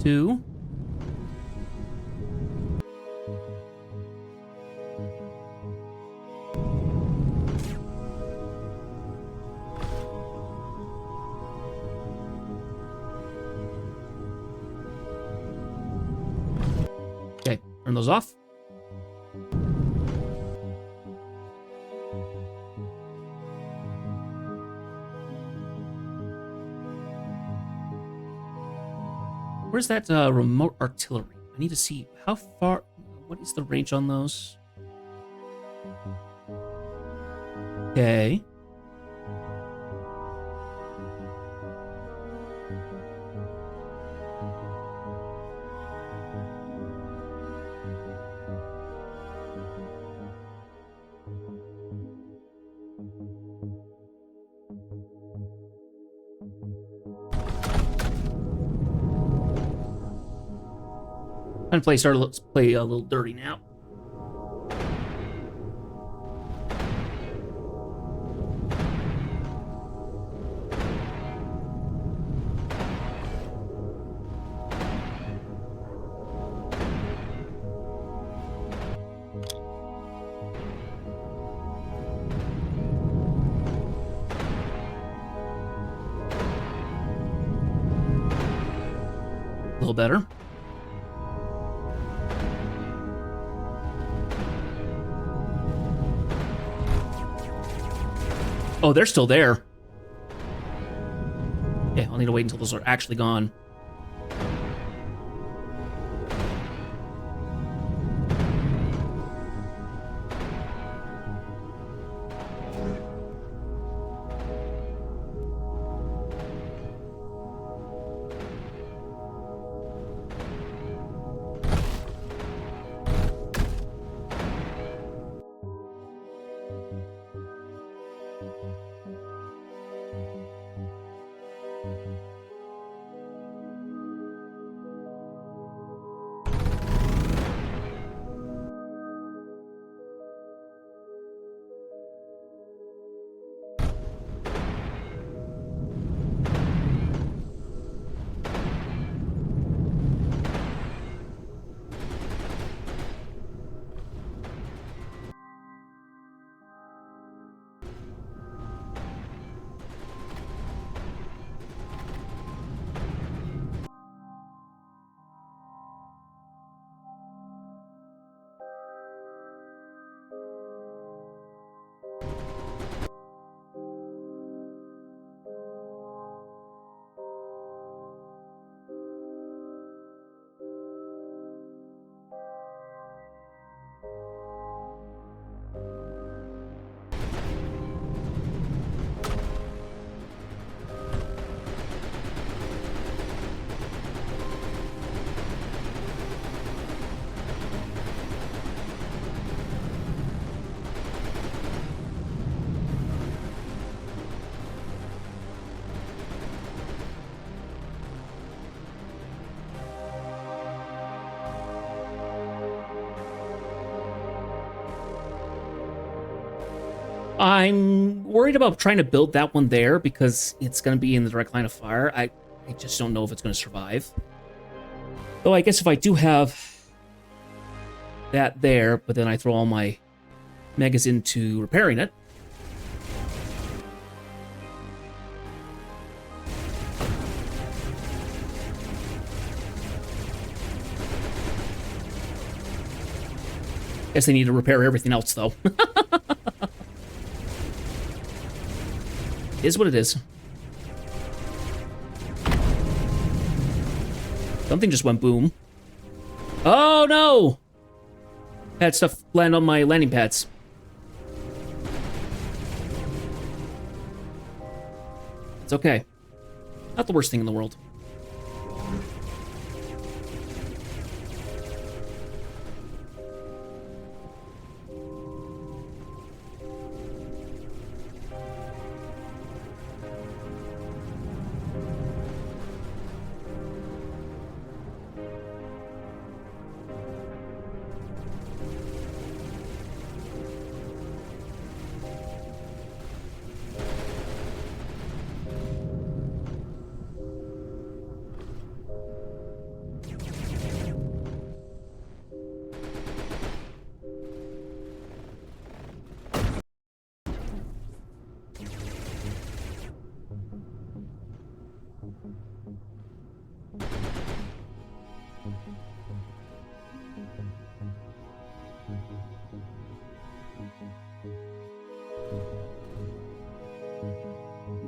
2. Okay, turn those off. Where's that remote artillery? I need to see how far... What is the range on those? Okay. Let's play a little dirty now. A little better. Oh, they're still there. Yeah, I'll need to wait until those are actually gone. I'm worried about trying to build that one there because it's going to be in the direct line of fire. I just don't know if it's going to survive. Though I guess if I do have that there, but then I throw all my megas into repairing it. Guess they need to repair everything else, though. Is what it is. Something just went boom. Oh, no! Had stuff land on my landing pads. It's okay. Not the worst thing in the world.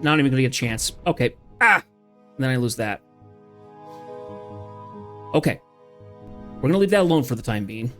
Not even gonna get a chance. Okay. Ah! And then I lose that. Okay. We're gonna leave that alone for the time being.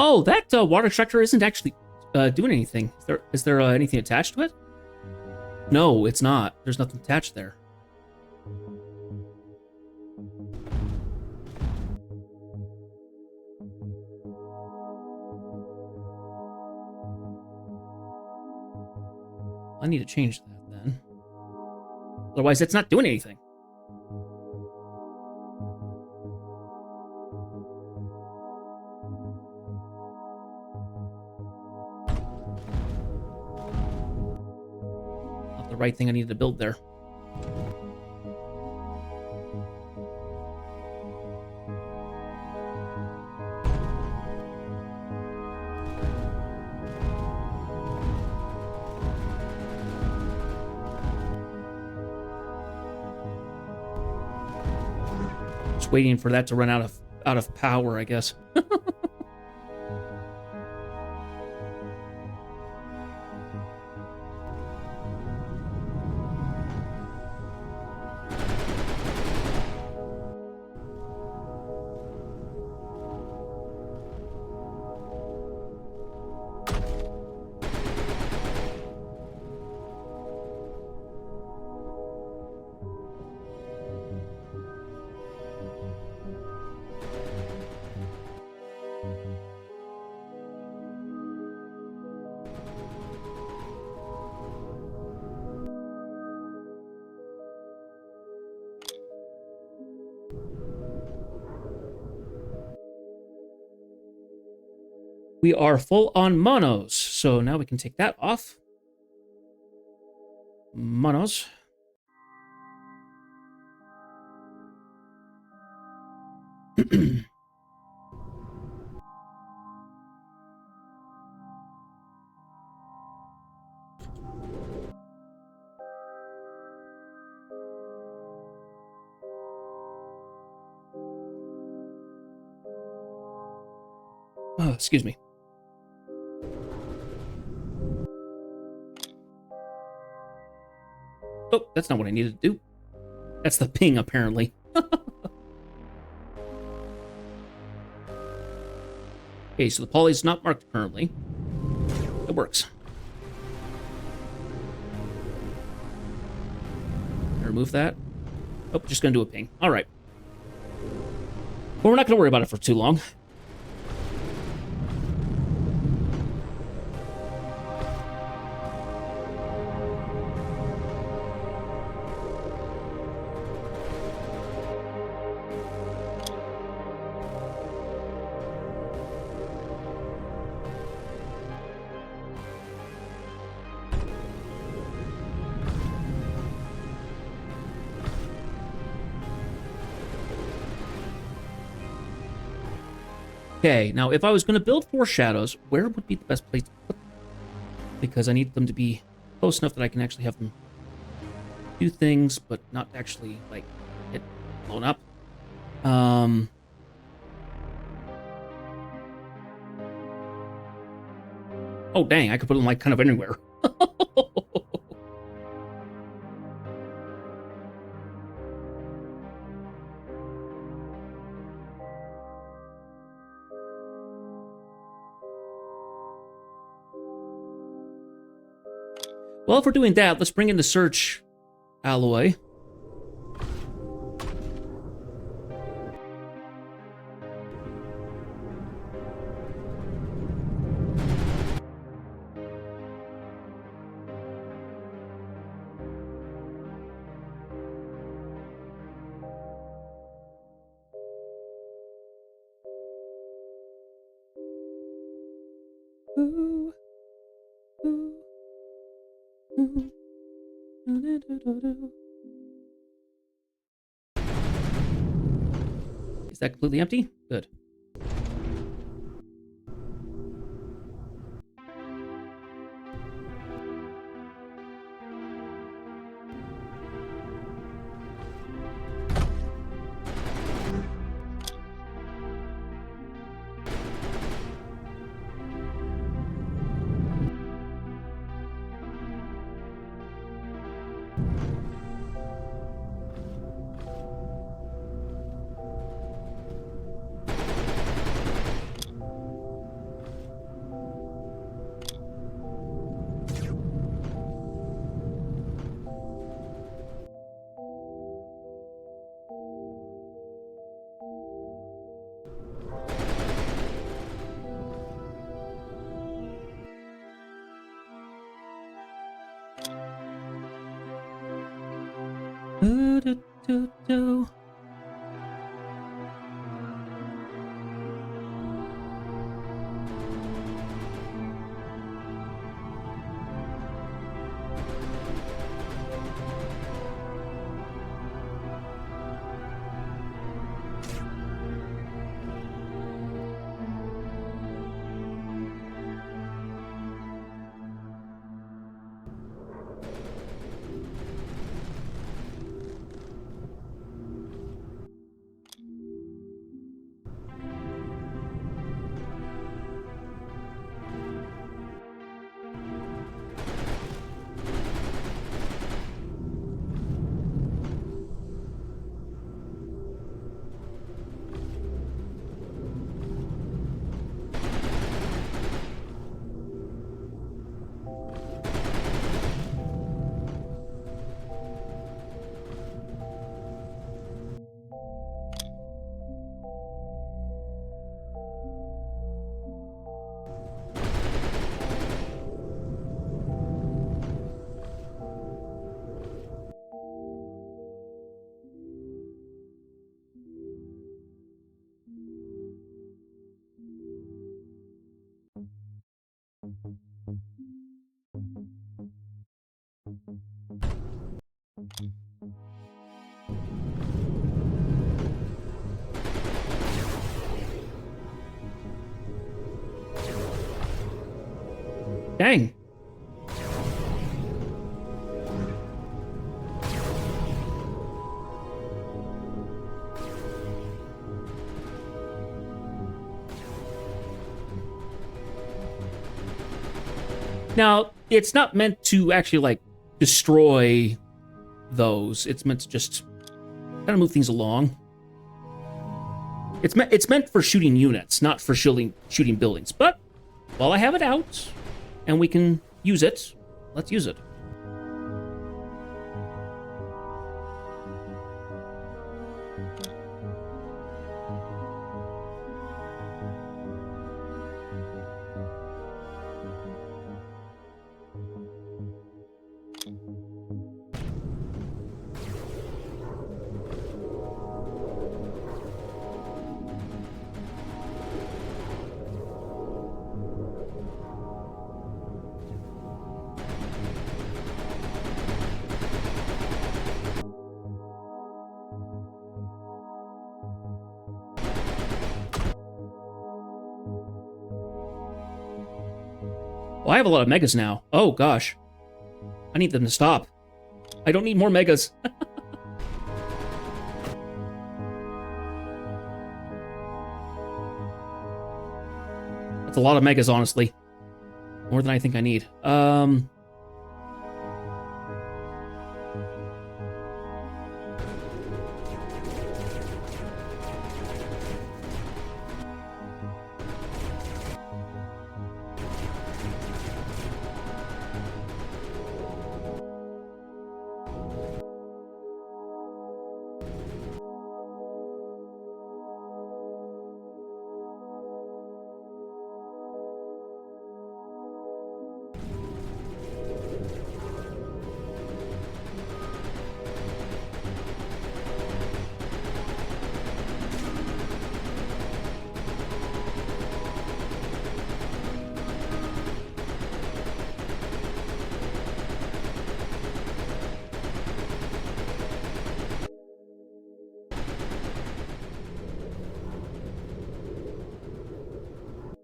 Oh, that water extractor isn't actually doing anything. Is there anything attached to it? No, it's not. There's nothing attached there. I need to change that then. Otherwise, it's not doing anything. Not the right thing I needed to build there. Just waiting for that to run out of power, I guess. We are full on monos, so now we can take that off. Monos. Oh, excuse me. Oh, that's not what I needed to do. That's the ping, apparently. Okay, so the poly is not marked currently. It works. Remove that. Oh, just gonna do a ping. All right. Well, we're not gonna worry about it for too long. Okay, now if I was going to build 4 shadows, where would be the best place to put them? Because I need them to be close enough that I can actually have them do things, but not actually, like, get blown up. Oh, dang, I could put them, like, kind of anywhere. Well, if we're doing that, let's bring in the search alloy. Ooh, ooh, ooh. Is that completely empty? Good. Do. Dang. Now, it's not meant to actually, like, destroy those. It's meant to just kind of move things along. It's meant for shooting units, not for shooting buildings. But while I have it out and we can use it, let's use it. Well, I have a lot of megas now. Oh, gosh. I need them to stop. I don't need more megas. That's a lot of megas, honestly. More than I think I need.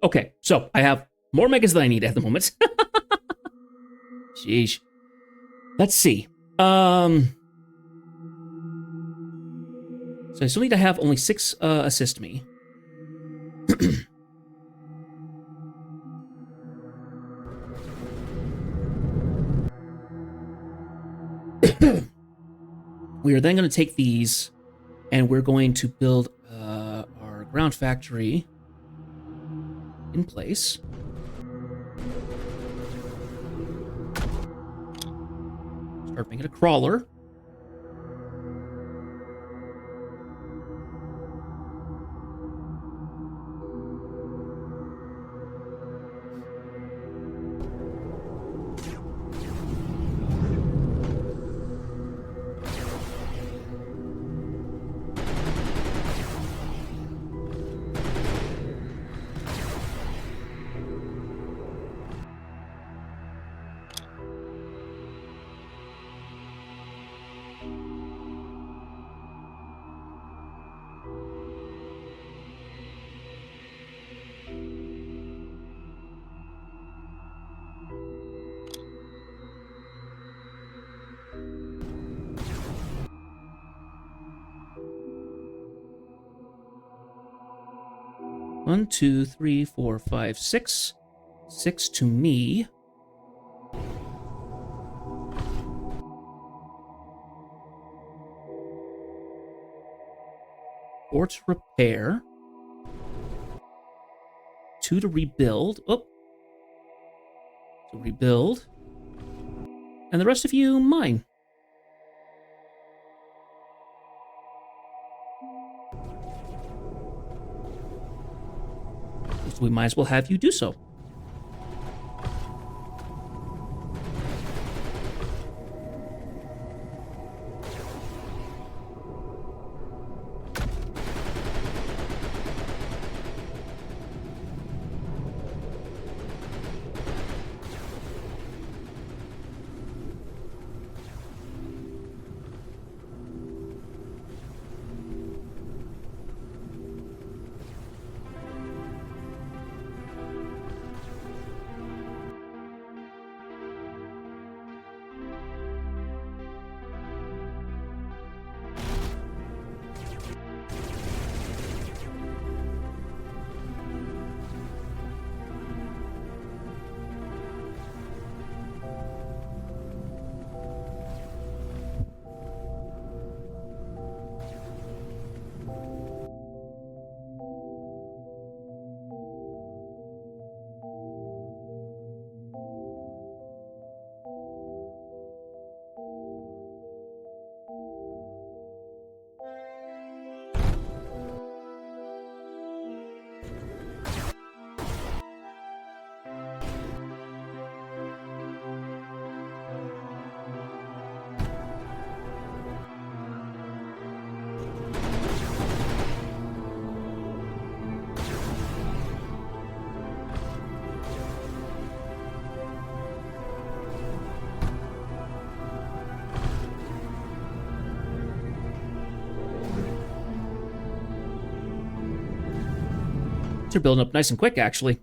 Okay, so I have more megas than I need at the moment. Sheesh. Let's see. So I still need to have only 6 assist me. We are then going to take these and we're going to build our ground factory in place. Start making a crawler. One, two, three, four, five, six. 6 to me. Four to repair. 2 to rebuild. Oh. To rebuild. And the rest of you, mine. So we might as well have you do so. are building up nice and quick, actually.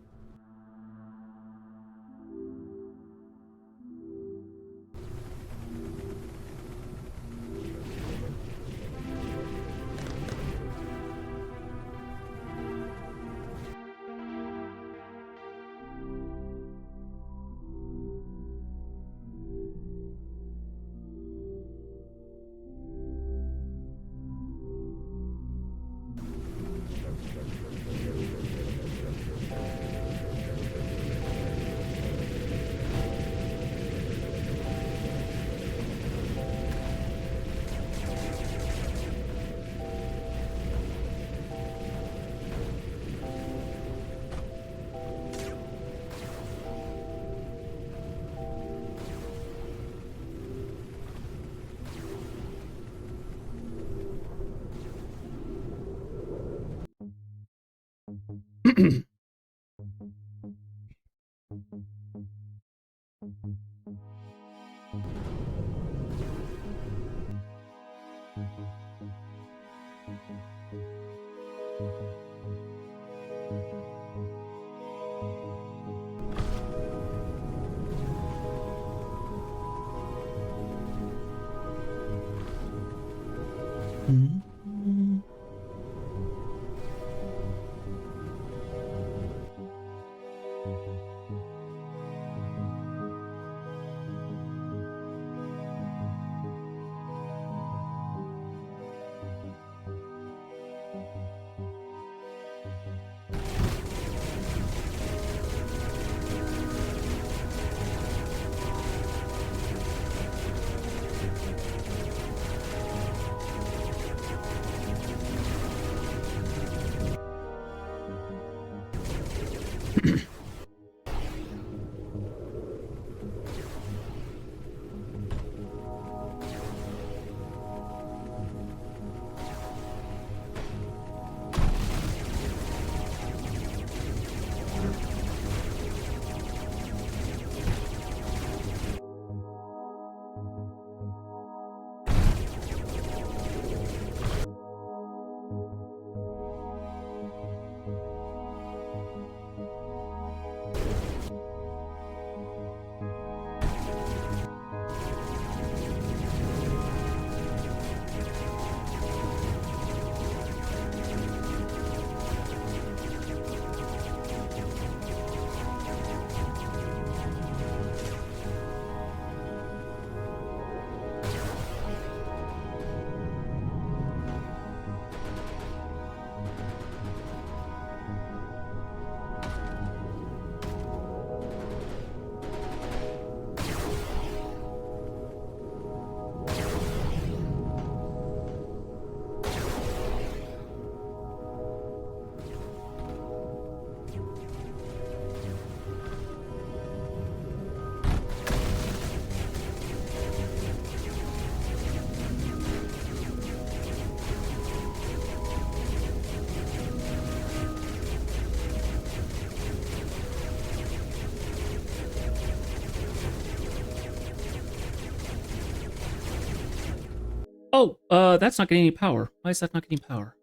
Oh, that's not getting any power. Why is that not getting power?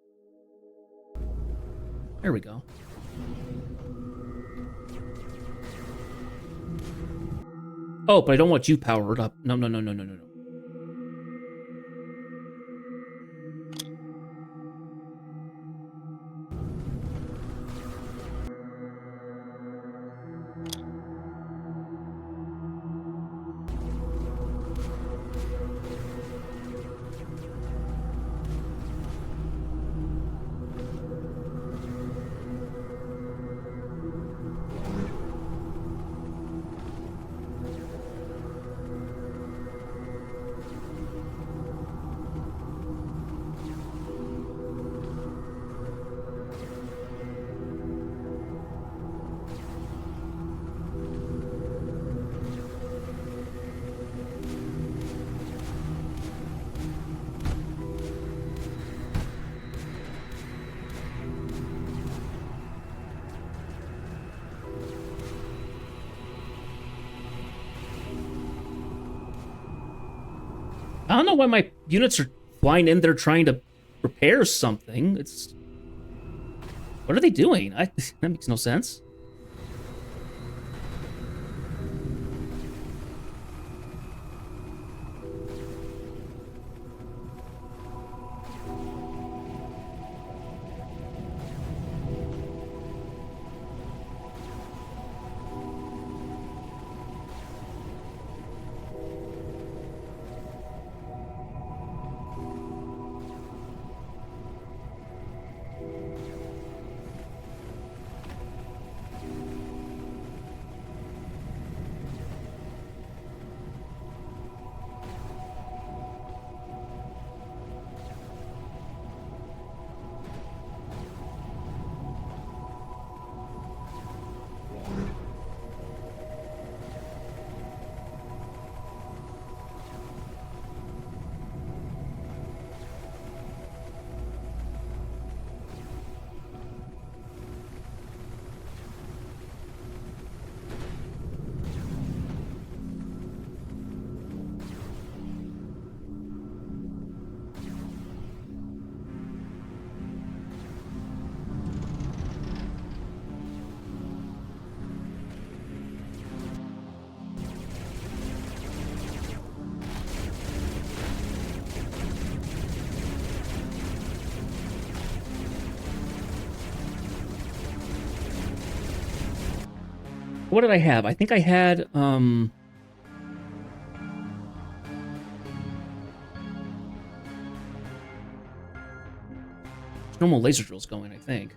There we go. Oh, but I don't want you powered up. No, no, no, no, no, no, no. I don't know why my units are flying in there trying to repair something. It's... What are they doing? That makes no sense. What did I have? I think I had normal laser drills going, I think.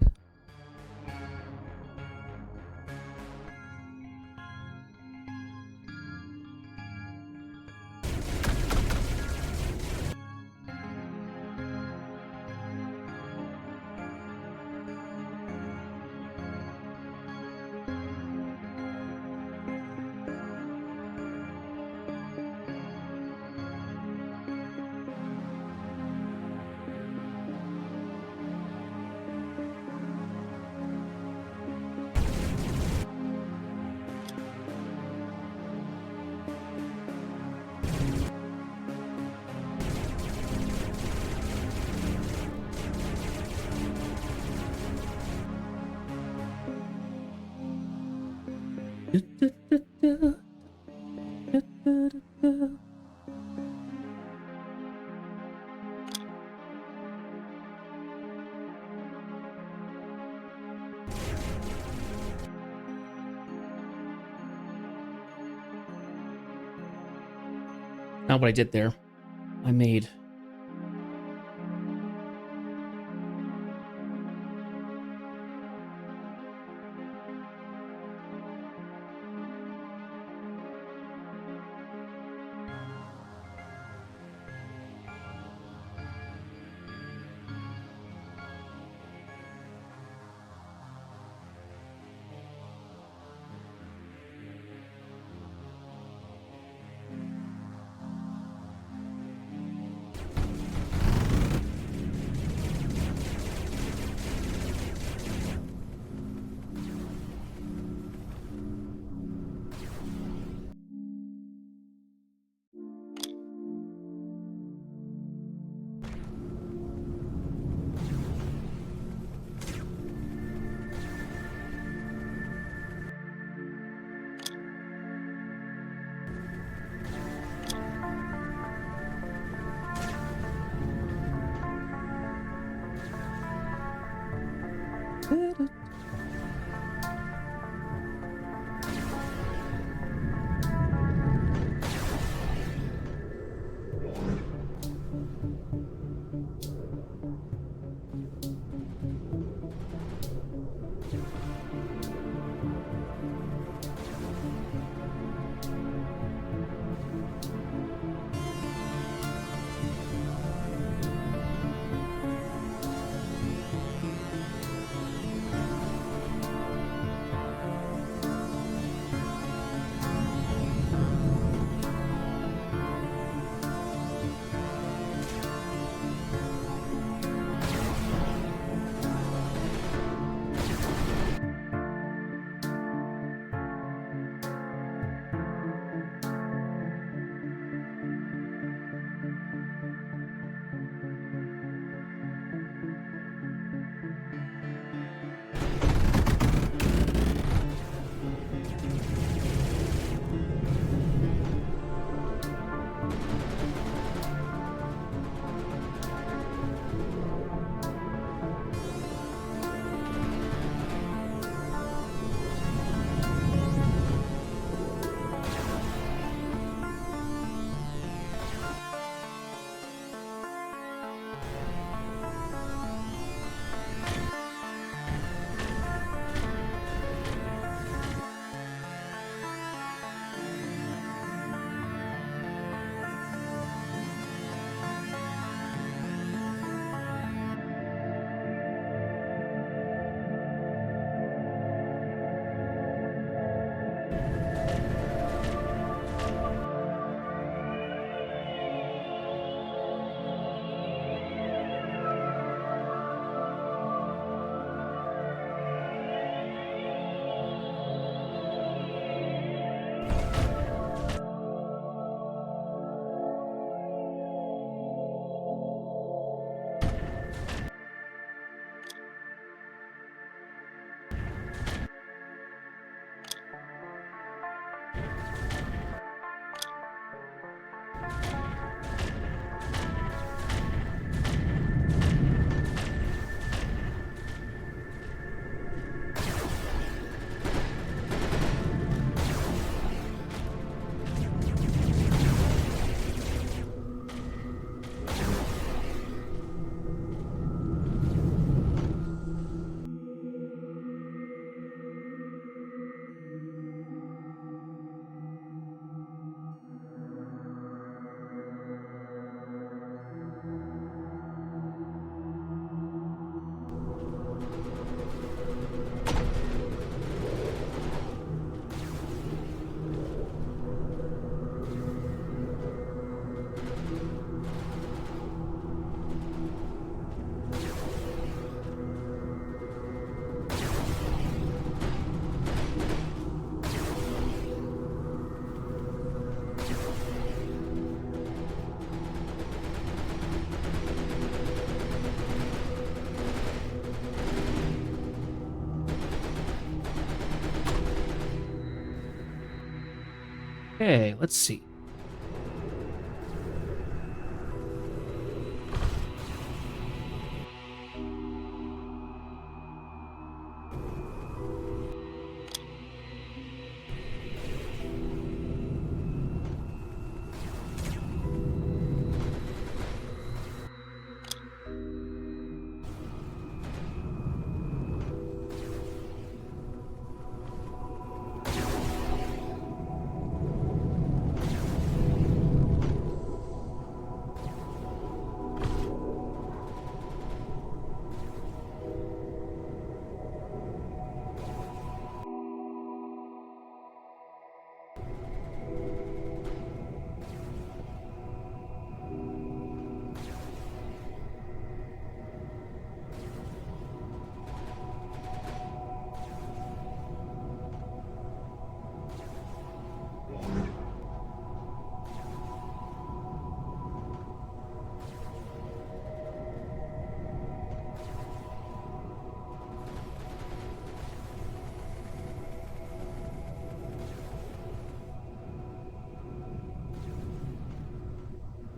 Not what I did there. I made... Okay, let's see.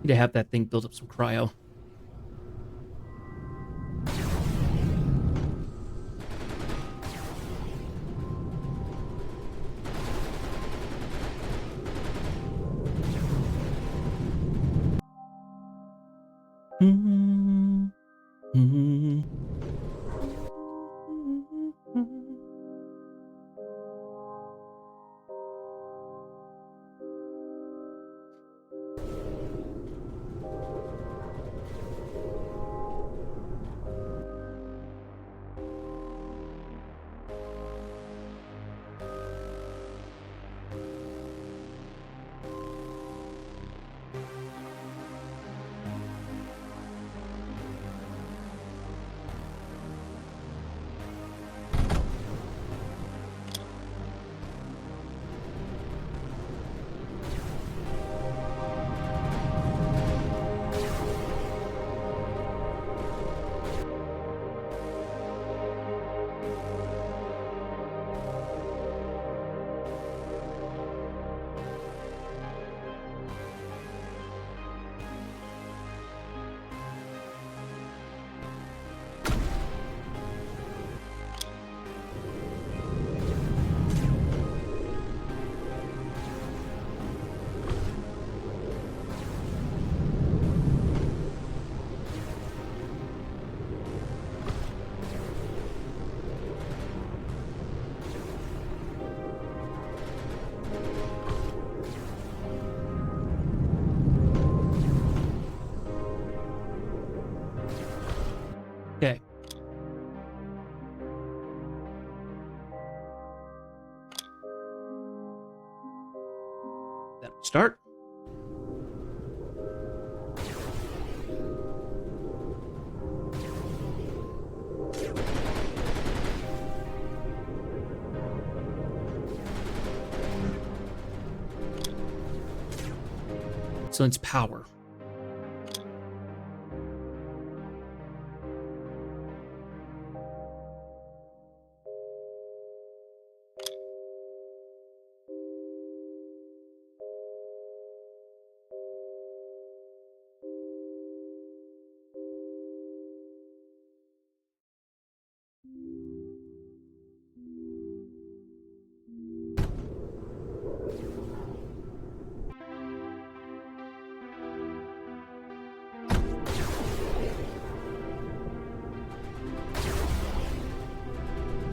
Need to have that thing build up some cryo. Okay. That'll start. So it's power.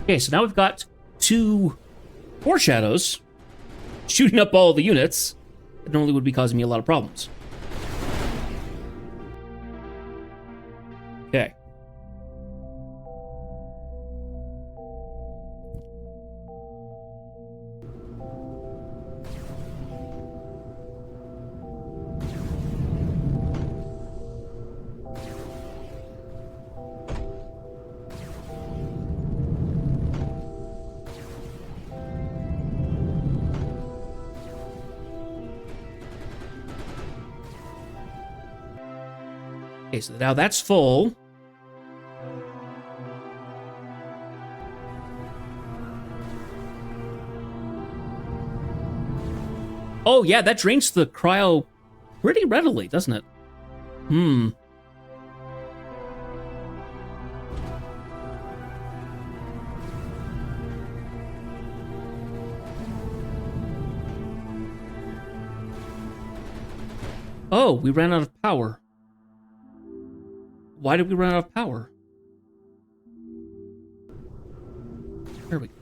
Okay, so now we've got 2 foreshadows shooting up all the units. It normally would be causing me a lot of problems. Okay. Okay, so now that's full. Oh, yeah, that drains the cryo pretty readily, doesn't it? Hmm. Oh, we ran out of power. Why did we run out of power? There we go.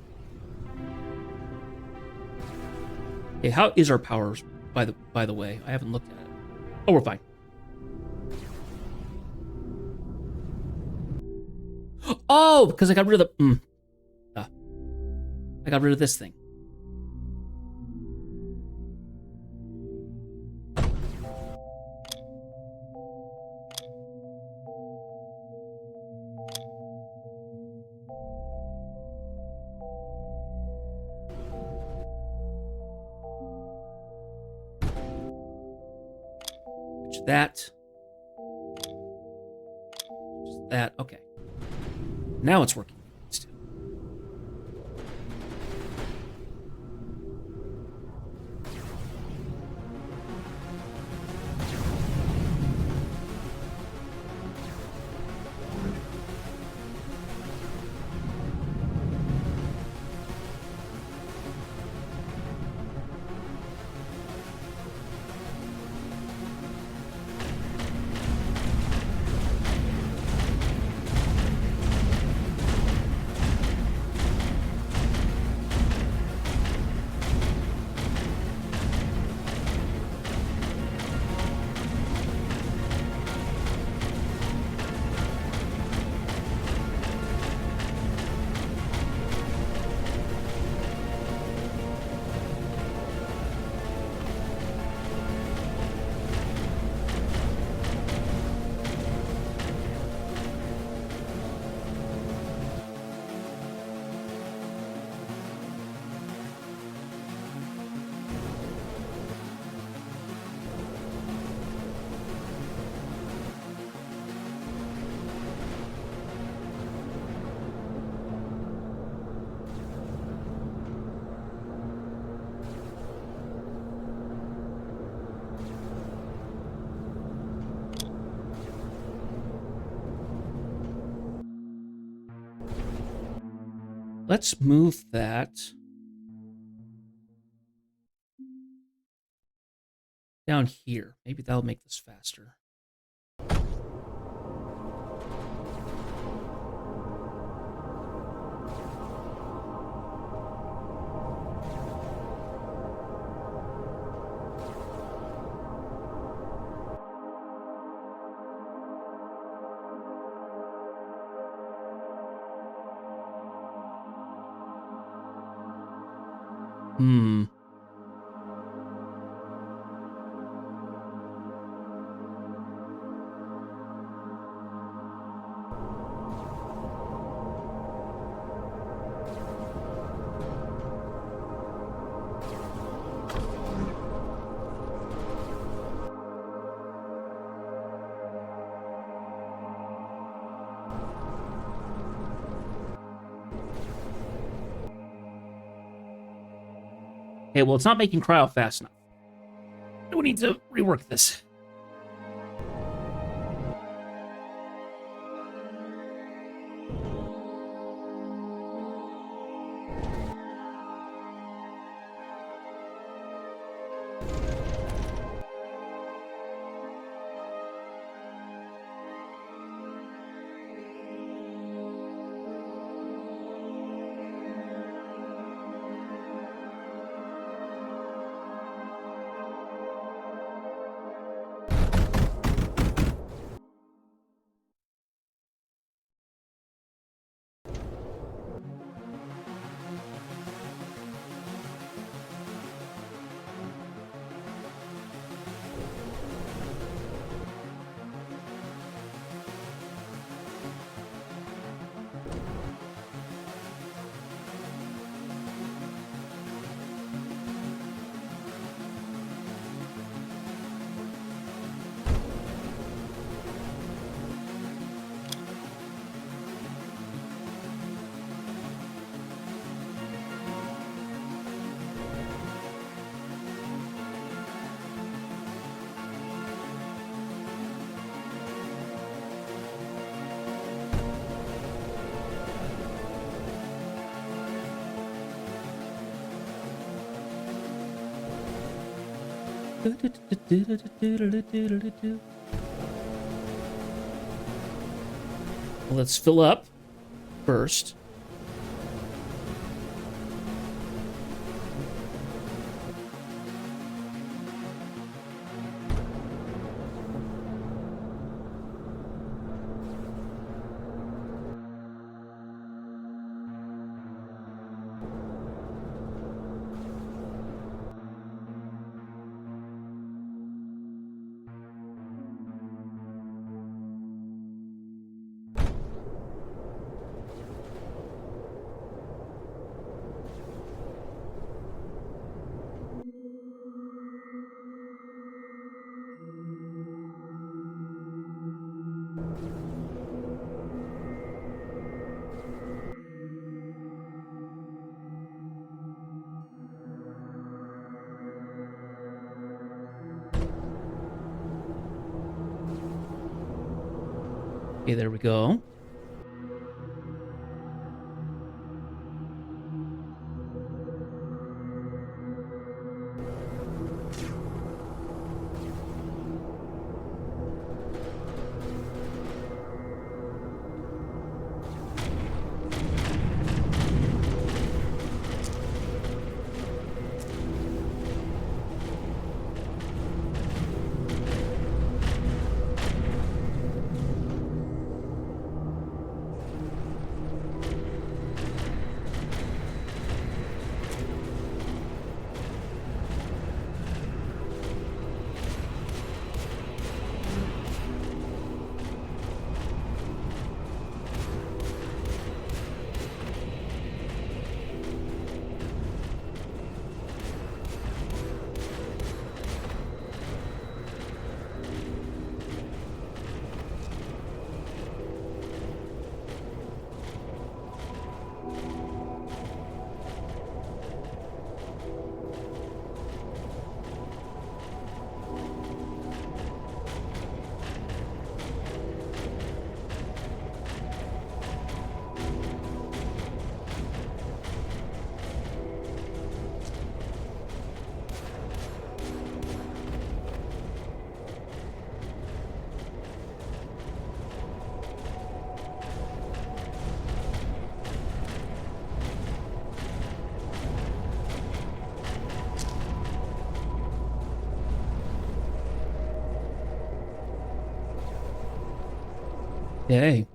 Okay, how is our power, by the way? I haven't looked at it. Oh, we're fine. Oh, because I got rid of the... I got rid of this thing. That. Just that. Okay. Now it's working. Let's move that down here. Maybe that'll make this faster. Hmm. Okay, well, it's not making cryo fast enough. We need to rework this. Let's fill up first. Okay, there we go. Okay.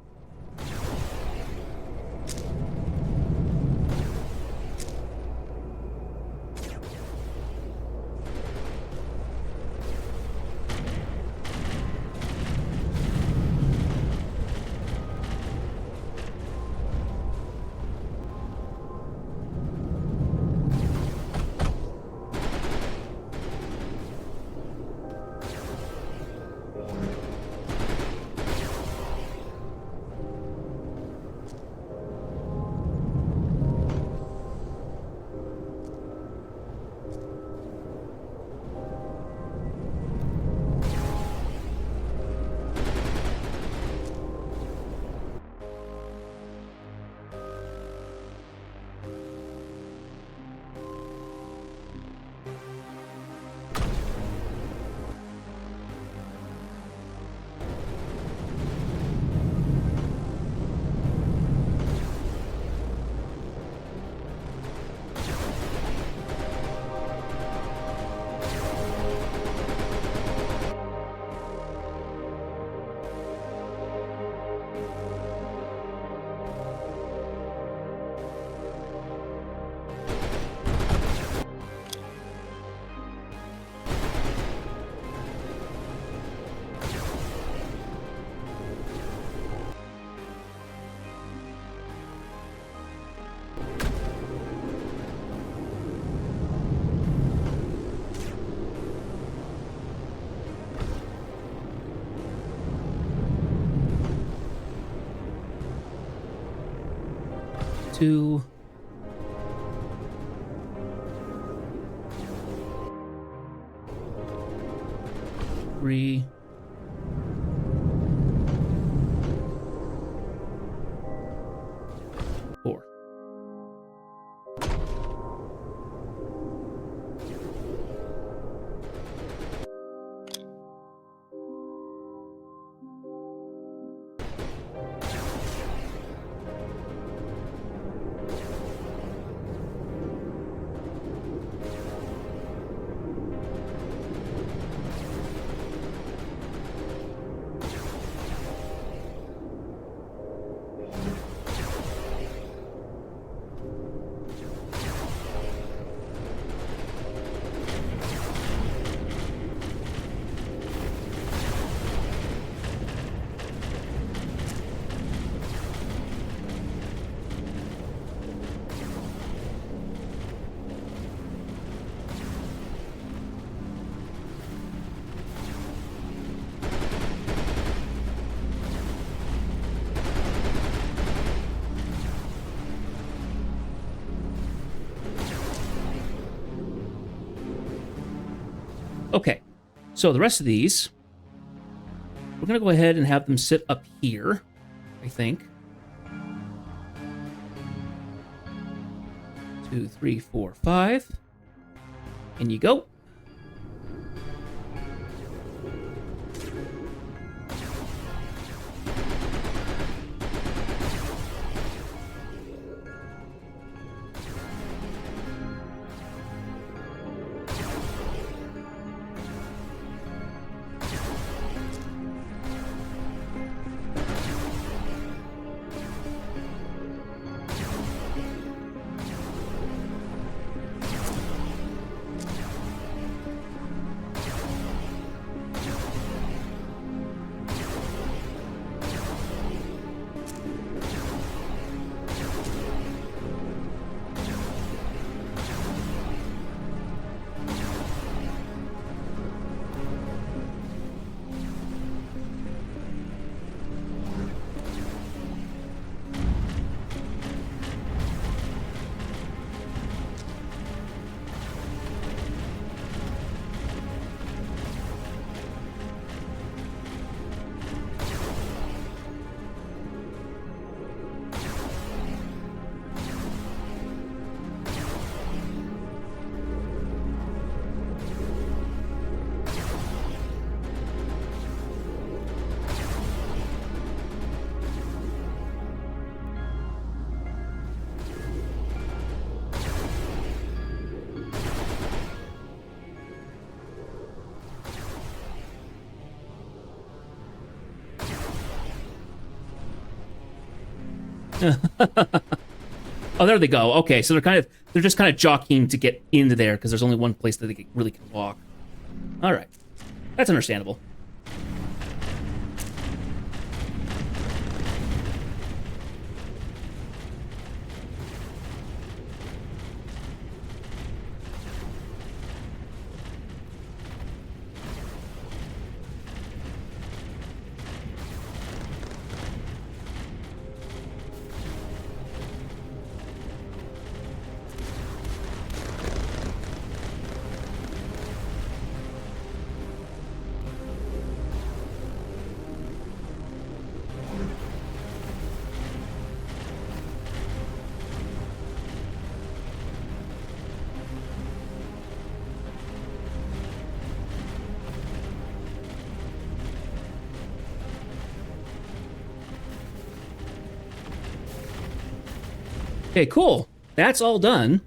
Two. Three. Four. Okay, so the rest of these, we're going to go ahead and have them sit up here, I think. 2, 3, 4, 5. In you go. Oh, there they go. Okay, so they're just kind of jockeying to get into there because there's only one place that they really can walk. All right, that's understandable. Okay, cool. That's all done.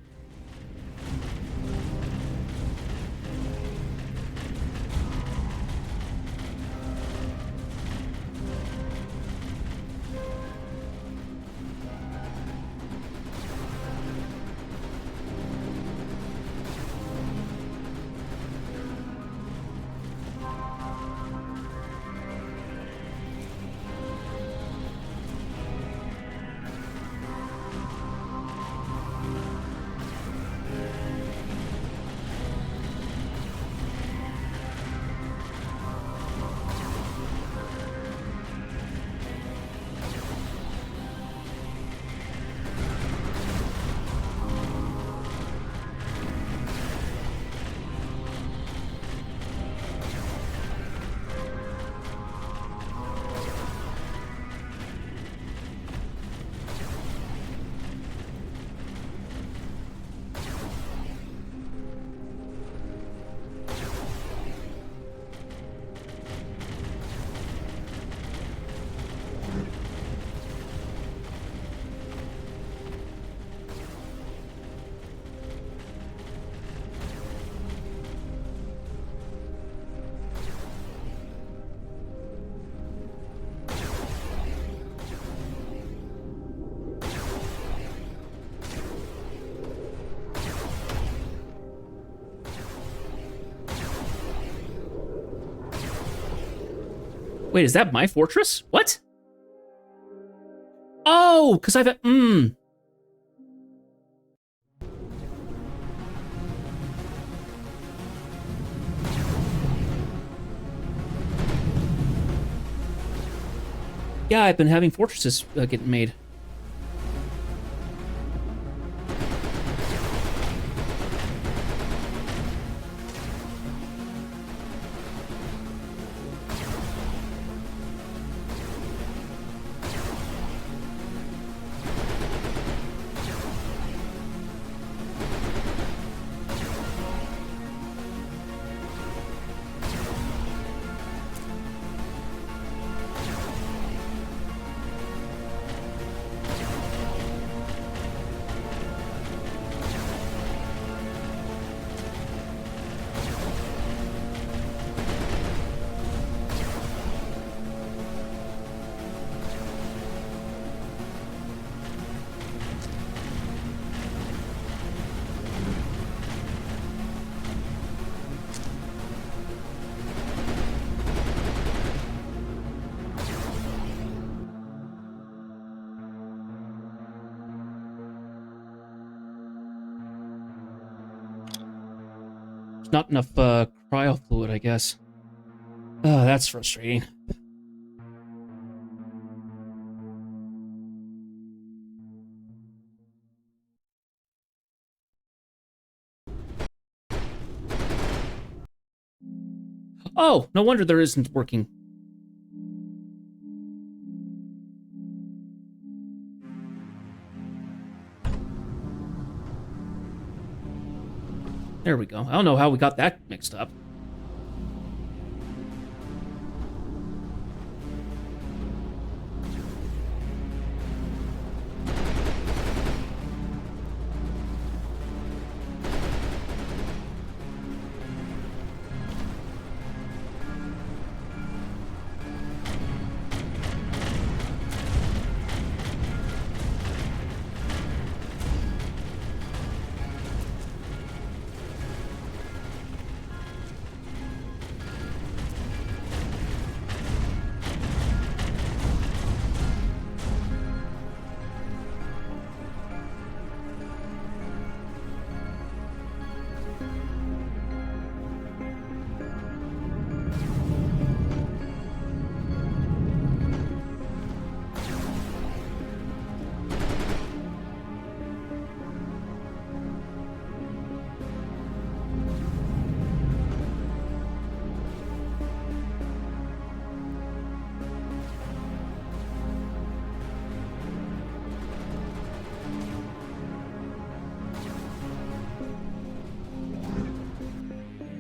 Wait, is that my fortress? What? Oh, because I've... Yeah, I've been having fortresses get made. Not enough cryo fluid, I guess. That's frustrating. Oh, no wonder there isn't working. There we go. I don't know how we got that mixed up.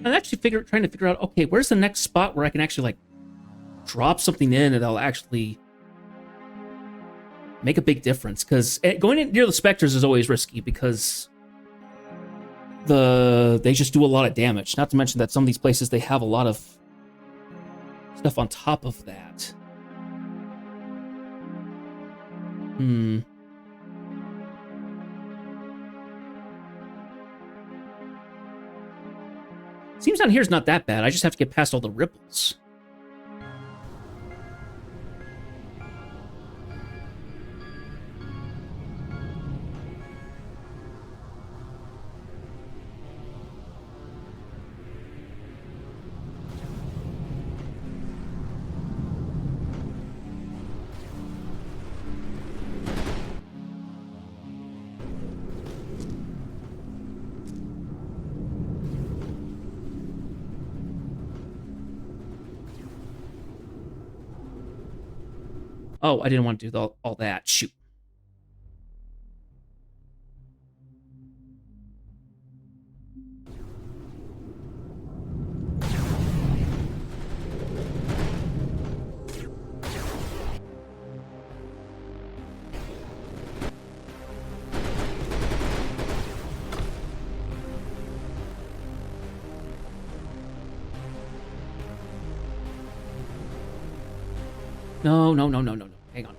I'm actually trying to figure out, okay, where's the next spot where I can actually, like, drop something in and that'll actually make a big difference. Because going in near the specters is always risky because they just do a lot of damage. Not to mention that some of these places, they have a lot of stuff on top of that. Seems down here's not that bad. I just have to get past all the ripples. Oh, I didn't want to do all that. Shoot. No. Hang on.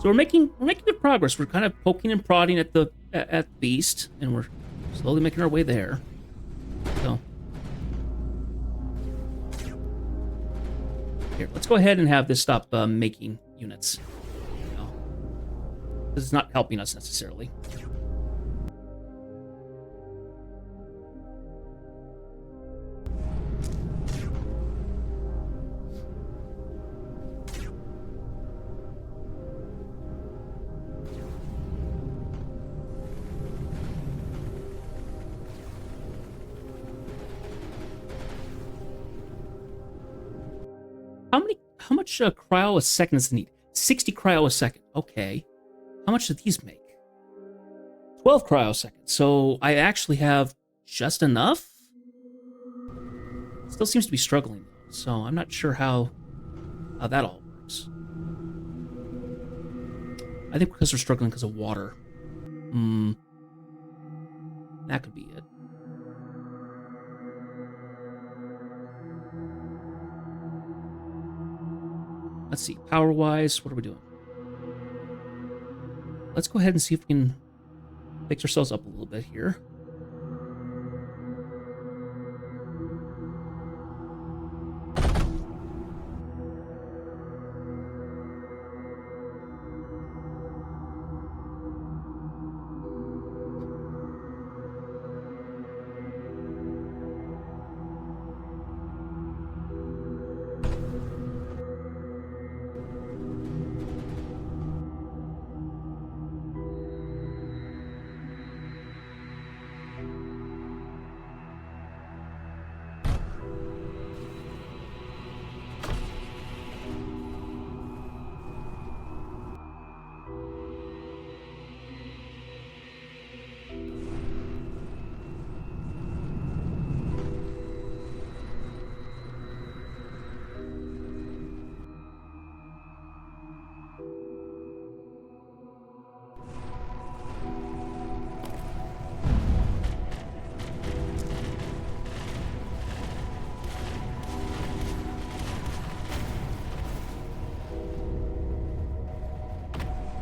So we're making good progress. We're kind of poking and prodding at the beast, and we're slowly making our way there. So here, let's go ahead and have this stop making units. This is not helping us necessarily. How much cryo a second does it need? 60 cryo a second. Okay. How much do these make? 12 cryo a second. So I actually have just enough? Still seems to be struggling, though. So I'm not sure how that all works. I think because we're struggling because of water. That could be it. Let's see. Power-wise, what are we doing? Let's go ahead and see if we can fix ourselves up a little bit here.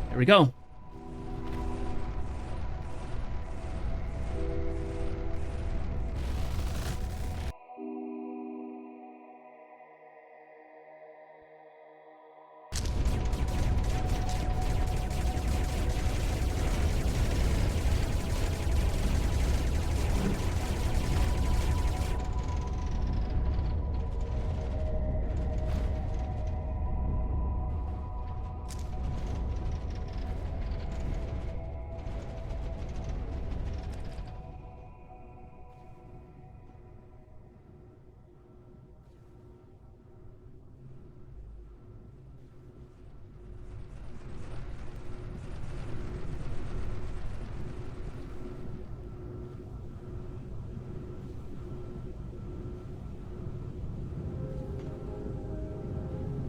There we go.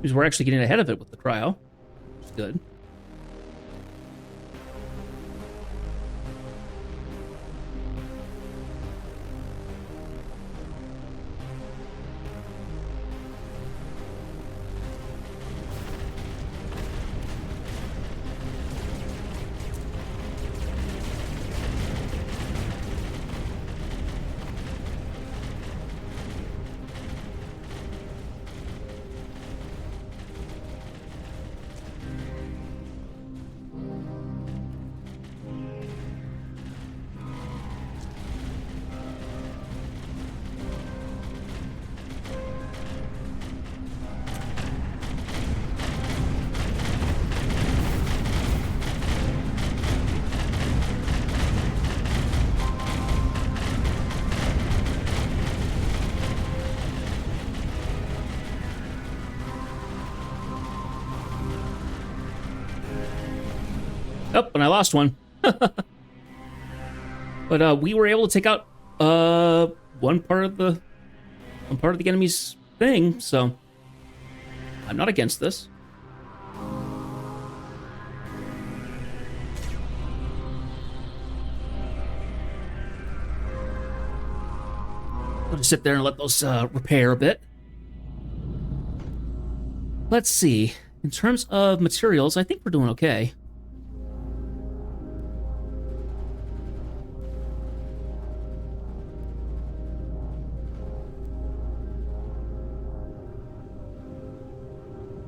Because we're actually getting ahead of it with the cryo. Which is good. Oh, and I lost one. But we were able to take out one part of the enemy's thing, so I'm not against this. I'll just sit there and let those repair a bit. Let's see. In terms of materials, I think we're doing okay.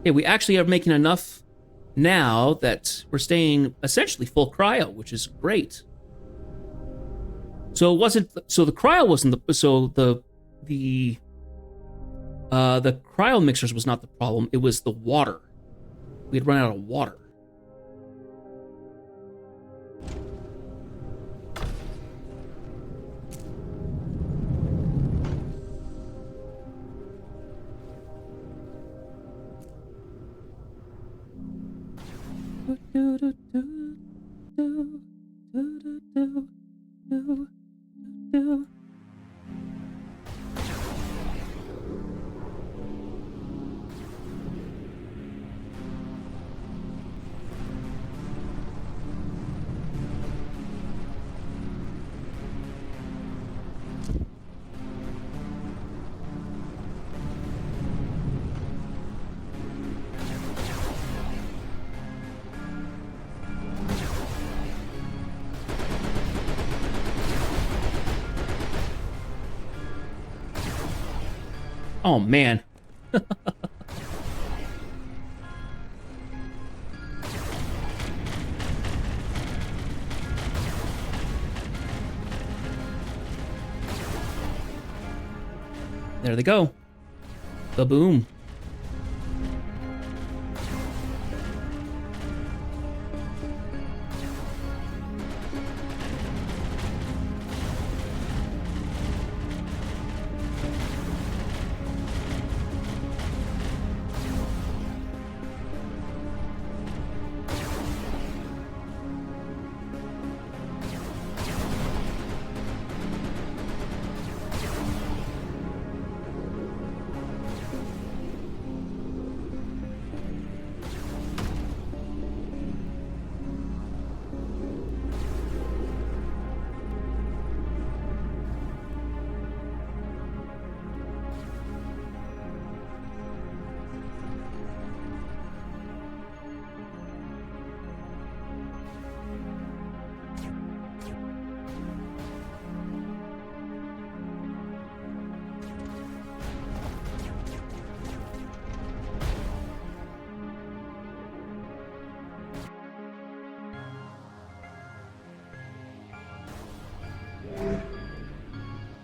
Okay, we actually are making enough now that we're staying essentially full cryo, which is great. So it wasn't. So the cryo wasn't the. So the cryo mixers was not the problem. It was the water. We had run out of water. Oh, man. There they go. Ba-boom.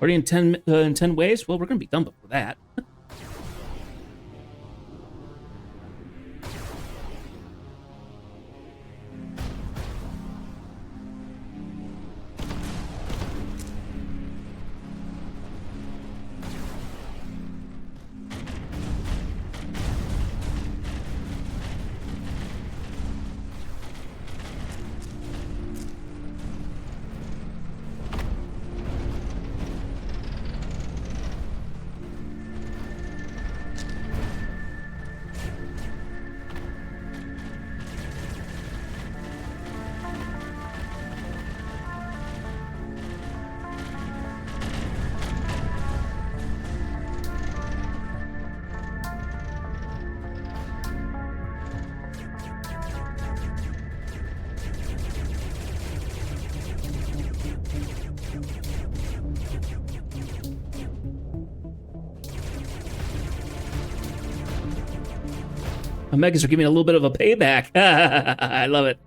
Already in 10 waves? Well, we're going to be done before that. Omegas are giving a little bit of a payback. I love it.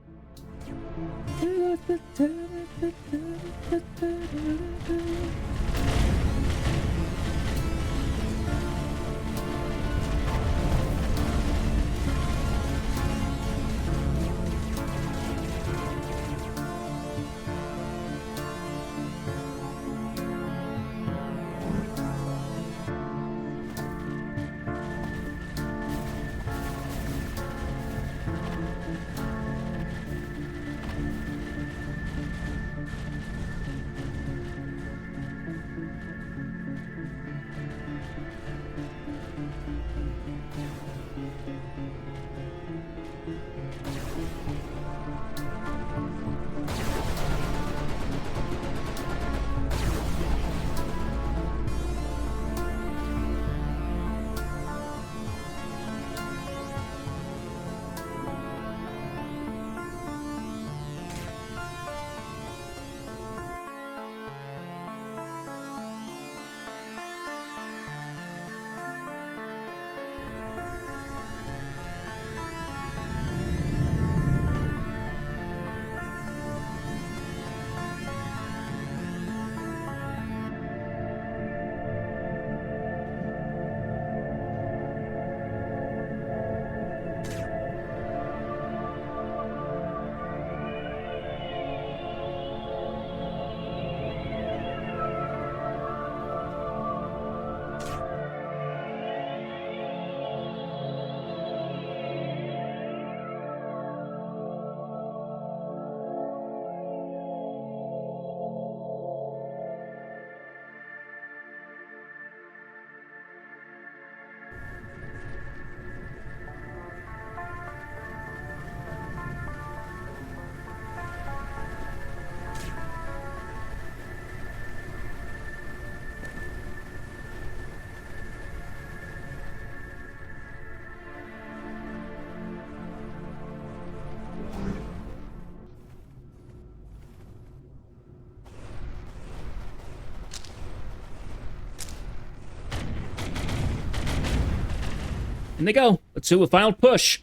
In they go. Let's do a final push.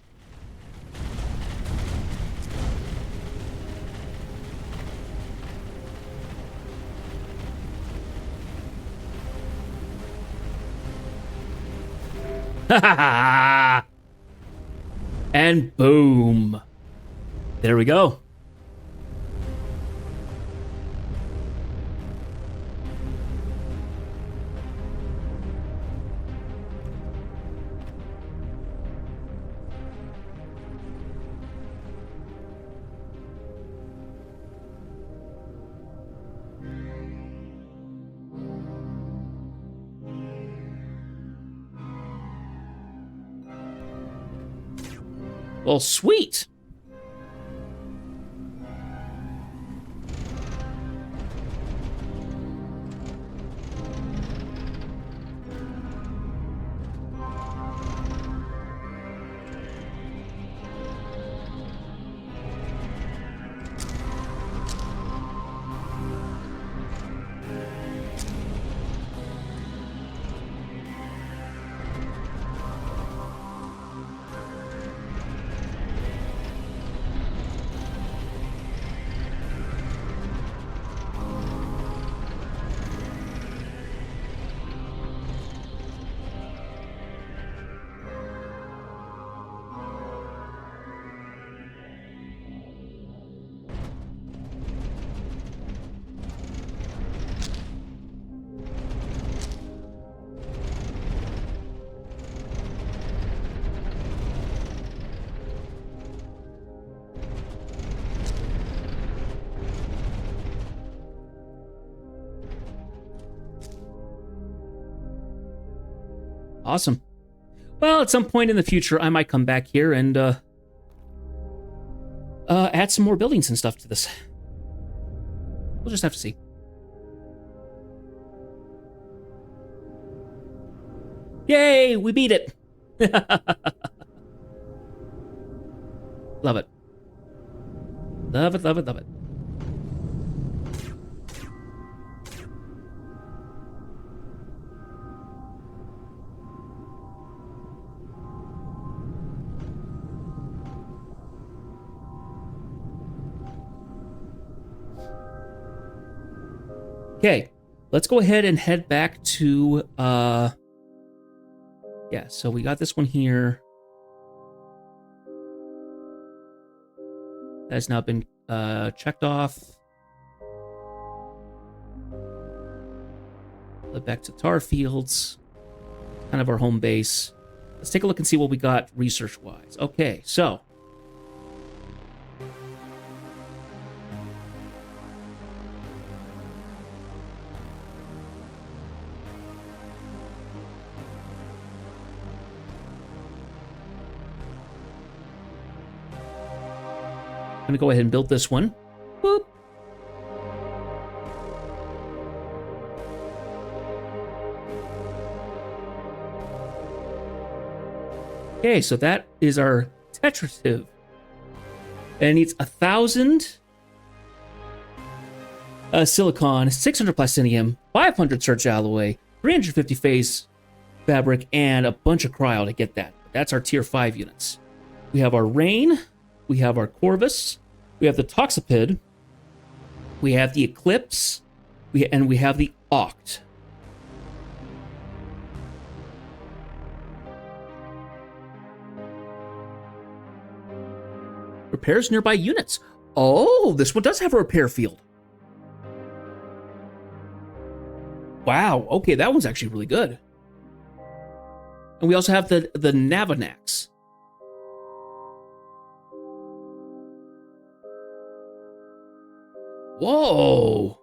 And boom. There we go. Well, sweet. Awesome. Well, at some point in the future, I might come back here and add some more buildings and stuff to this. We'll just have to see. Yay, we beat it. Love it. Love it, love it, love it. Okay, let's go ahead and head back to, yeah, so we got this one here. That has now been checked off. Head back to tar fields, kind of our home base. Let's take a look and see what we got research-wise. Okay, so I'm going to go ahead and build this one. Boop. Okay, so that is our tetrative. And it needs 1,000 silicon, 600 plastinium, 500 search alloy, 350 phase fabric, and a bunch of cryo to get that. That's our tier 5 units. We have our Rain. We have our Corvus, we have the Toxipid, we have the Eclipse, and we have the Oct. Repairs nearby units. Oh, this one does have a repair field. Wow, okay, that one's actually really good. And we also have the Navanax. Whoa!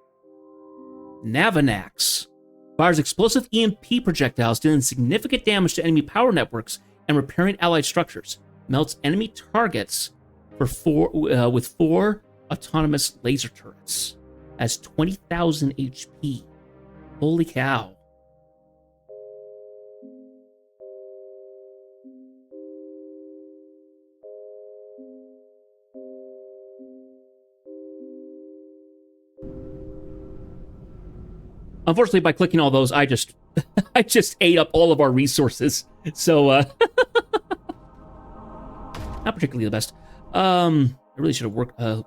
Navanax fires explosive EMP projectiles, dealing significant damage to enemy power networks and repairing allied structures. Melts enemy targets with 4 autonomous laser turrets. Has 20,000 HP. Holy cow! Unfortunately, by clicking all those, I just ate up all of our resources. So Not particularly the best. I really should have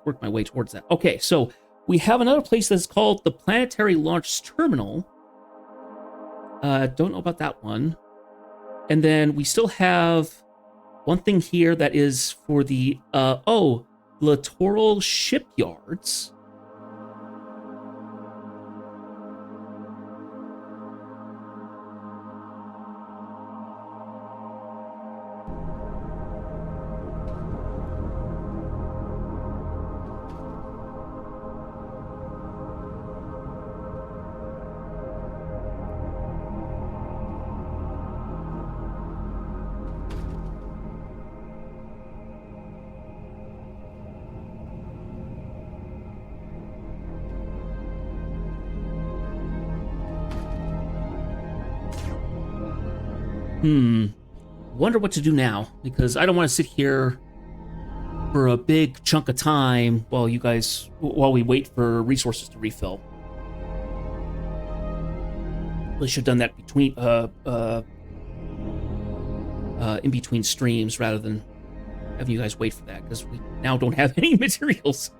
worked my way towards that. Okay, so we have another place that's called the Planetary Launch Terminal. Don't know about that one. And then we still have one thing here that is for the littoral shipyards. Wonder what to do now, because I don't want to sit here for a big chunk of time while we wait for resources to refill. Really should have done that between in between streams rather than having you guys wait for that, because we now don't have any materials.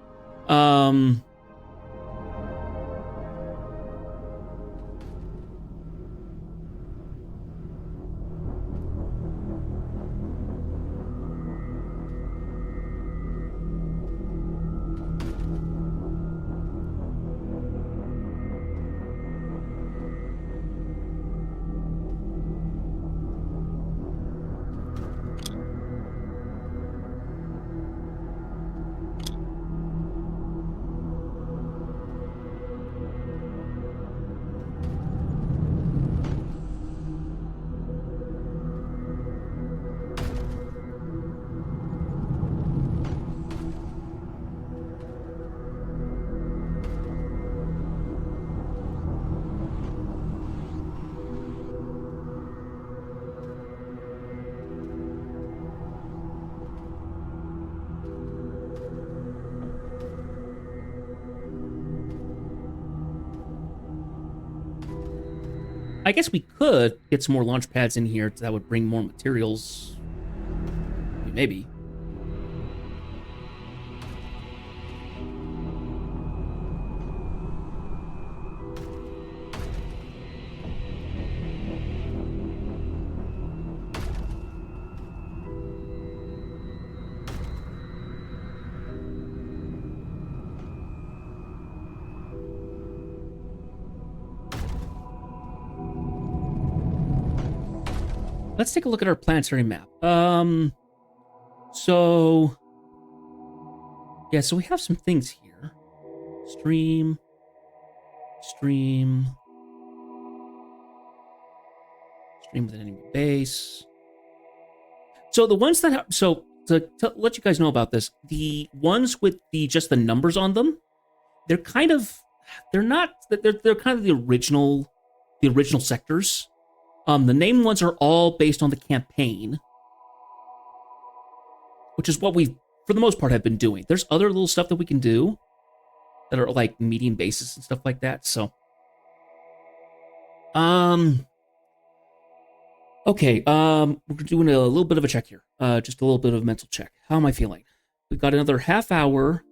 I guess we could get some more launch pads in here that would bring more materials. Maybe. Let's take a look at our planetary map. So we have some things here. Stream with an enemy base. So the ones that to let you guys know about this, the ones with just the numbers on them, they're kind of the original sectors. The named ones are all based on the campaign, which is what we, for the most part, have been doing. There's other little stuff that we can do that are like medium bases and stuff like that. So, okay, we're doing a little bit of a check here. Just a little bit of a mental check. How am I feeling? We've got another half hour.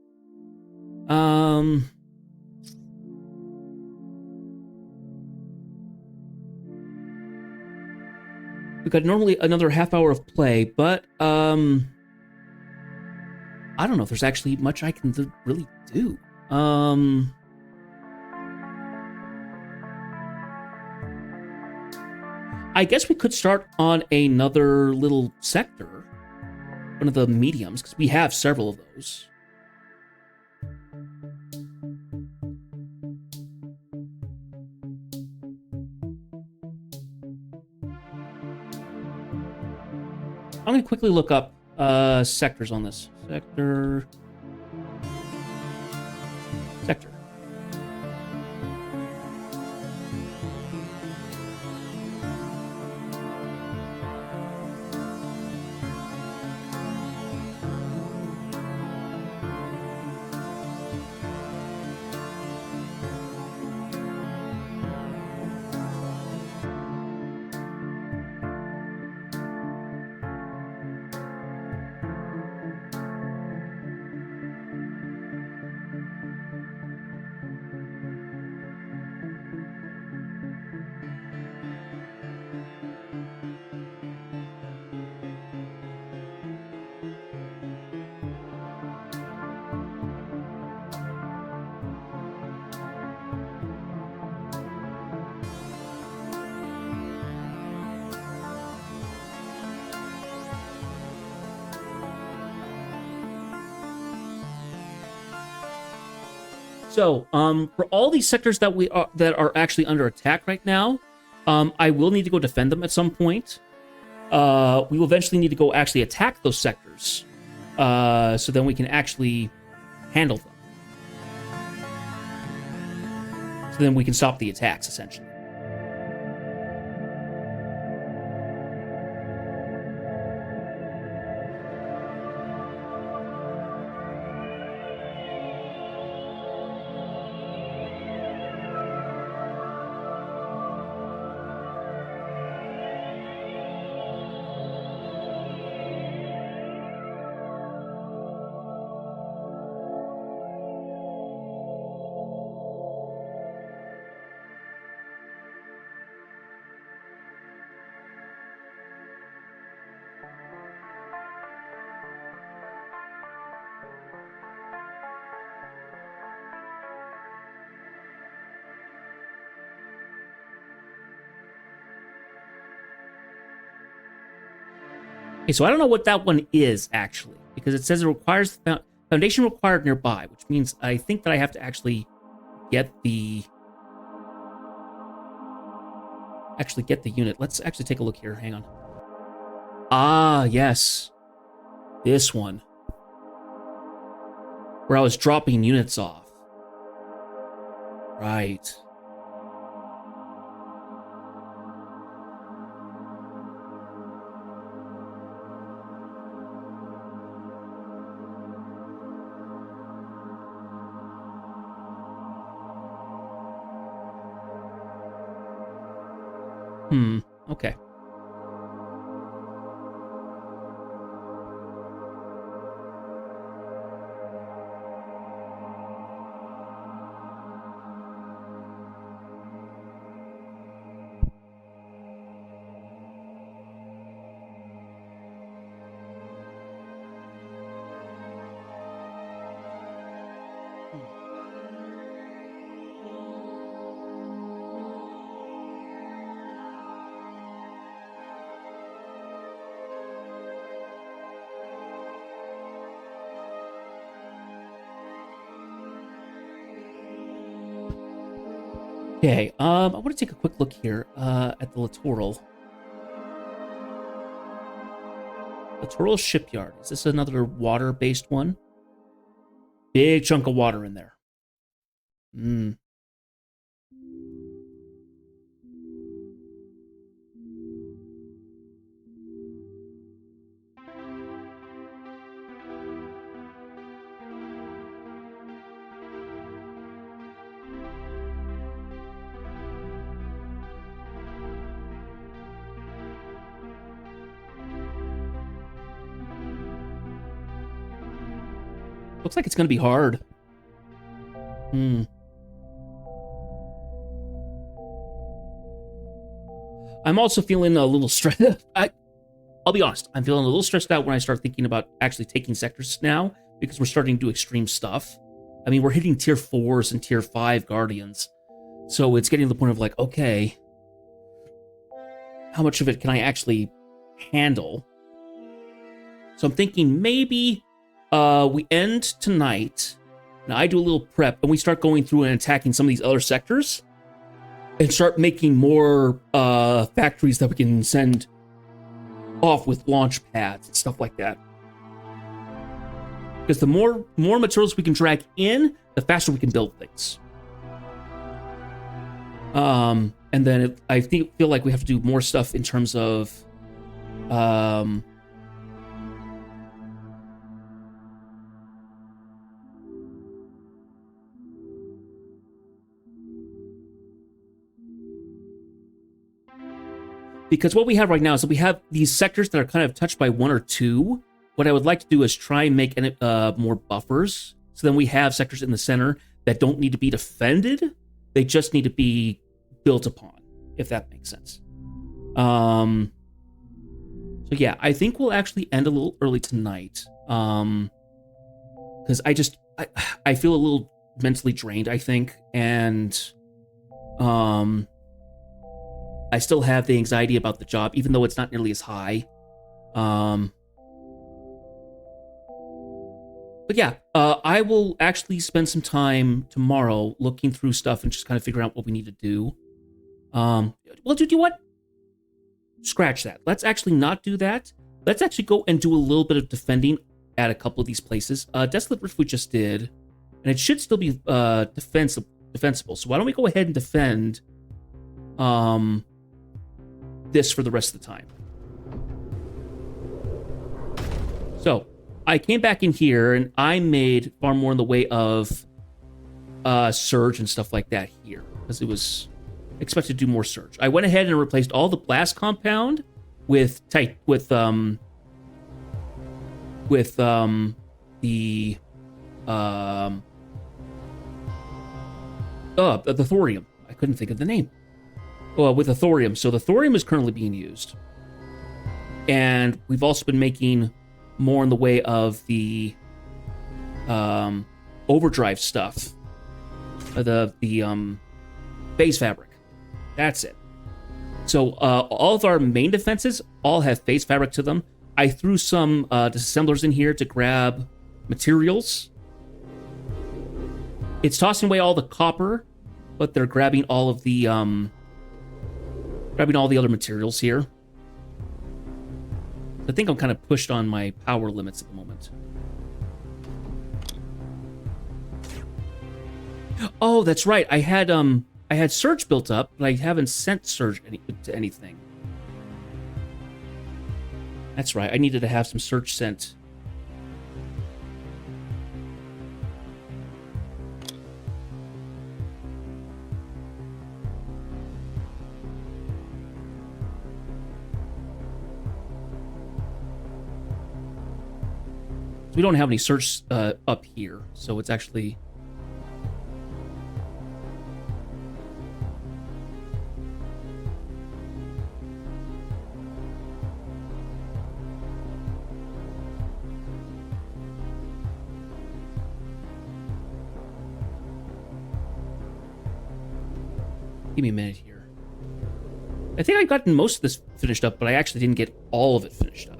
We've got normally another half hour of play, but I don't know if there's actually much I can really do. I guess we could start on another little sector, one of the mediums, because we have several of those. I'm going to quickly look up sectors on this. Sector. So, for all these sectors that are actually under attack right now, I will need to go defend them at some point. We will eventually need to go actually attack those sectors, so then we can actually handle them. So then we can stop the attacks, essentially. Okay, so I don't know what that one is, actually, because it says it requires foundation required nearby, which means I think that I have to actually get the unit. Let's actually take a look here. Hang on. Ah, yes. This one. Where I was dropping units off. Right. Okay. Okay, I want to take a quick look here at the Littoral. Littoral Shipyard. Is this another water-based one? Big chunk of water in there. Looks like it's going to be hard. I'm also feeling a little stressed. I'll be honest. I'm feeling a little stressed out when I start thinking about actually taking sectors now, because we're starting to do extreme stuff. I mean, we're hitting tier 4s and tier 5 Guardians. So it's getting to the point of like, okay, how much of it can I actually handle? So I'm thinking maybe we end tonight, and I do a little prep, and we start going through and attacking some of these other sectors, and start making more factories that we can send off with launch pads and stuff like that. Because the more materials we can drag in, the faster we can build things. And then I feel like we have to do more stuff in terms of because what we have right now is that we have these sectors that are kind of touched by 1 or 2. What I would like to do is try and make more buffers. So then we have sectors in the center that don't need to be defended. They just need to be built upon, if that makes sense. So yeah, I think we'll actually end a little early tonight. Because I feel a little mentally drained, I think. And I still have the anxiety about the job, even though it's not nearly as high. But But yeah, I will actually spend some time tomorrow looking through stuff and just kind of figuring out what we need to do. Well, dude, you know what? Scratch that. Let's actually not do that. Let's actually go and do a little bit of defending at a couple of these places. Desolate Rift we just did, and it should still be defensible. So why don't we go ahead and defend this for the rest of the time. So I came back in here and I made far more in the way of surge and stuff like that here because it was expected to do more surge. I went ahead and replaced all the blast compound with the thorium. I couldn't think of the name. With the thorium. So the thorium is currently being used. And we've also been making more in the way of the overdrive stuff. The phase fabric. That's it. So all of our main defenses all have phase fabric to them. I threw some disassemblers in here to grab materials. It's tossing away all the copper, but they're grabbing all of the other materials here. I think I'm kind of pushed on my power limits at the moment. Oh, that's right. I had Surge built up, but I haven't sent Surge to anything. That's right. I needed to have some Surge sent. So we don't have any Surge up here, so it's actually... Give me a minute here. I think I've gotten most of this finished up, but I actually didn't get all of it finished up.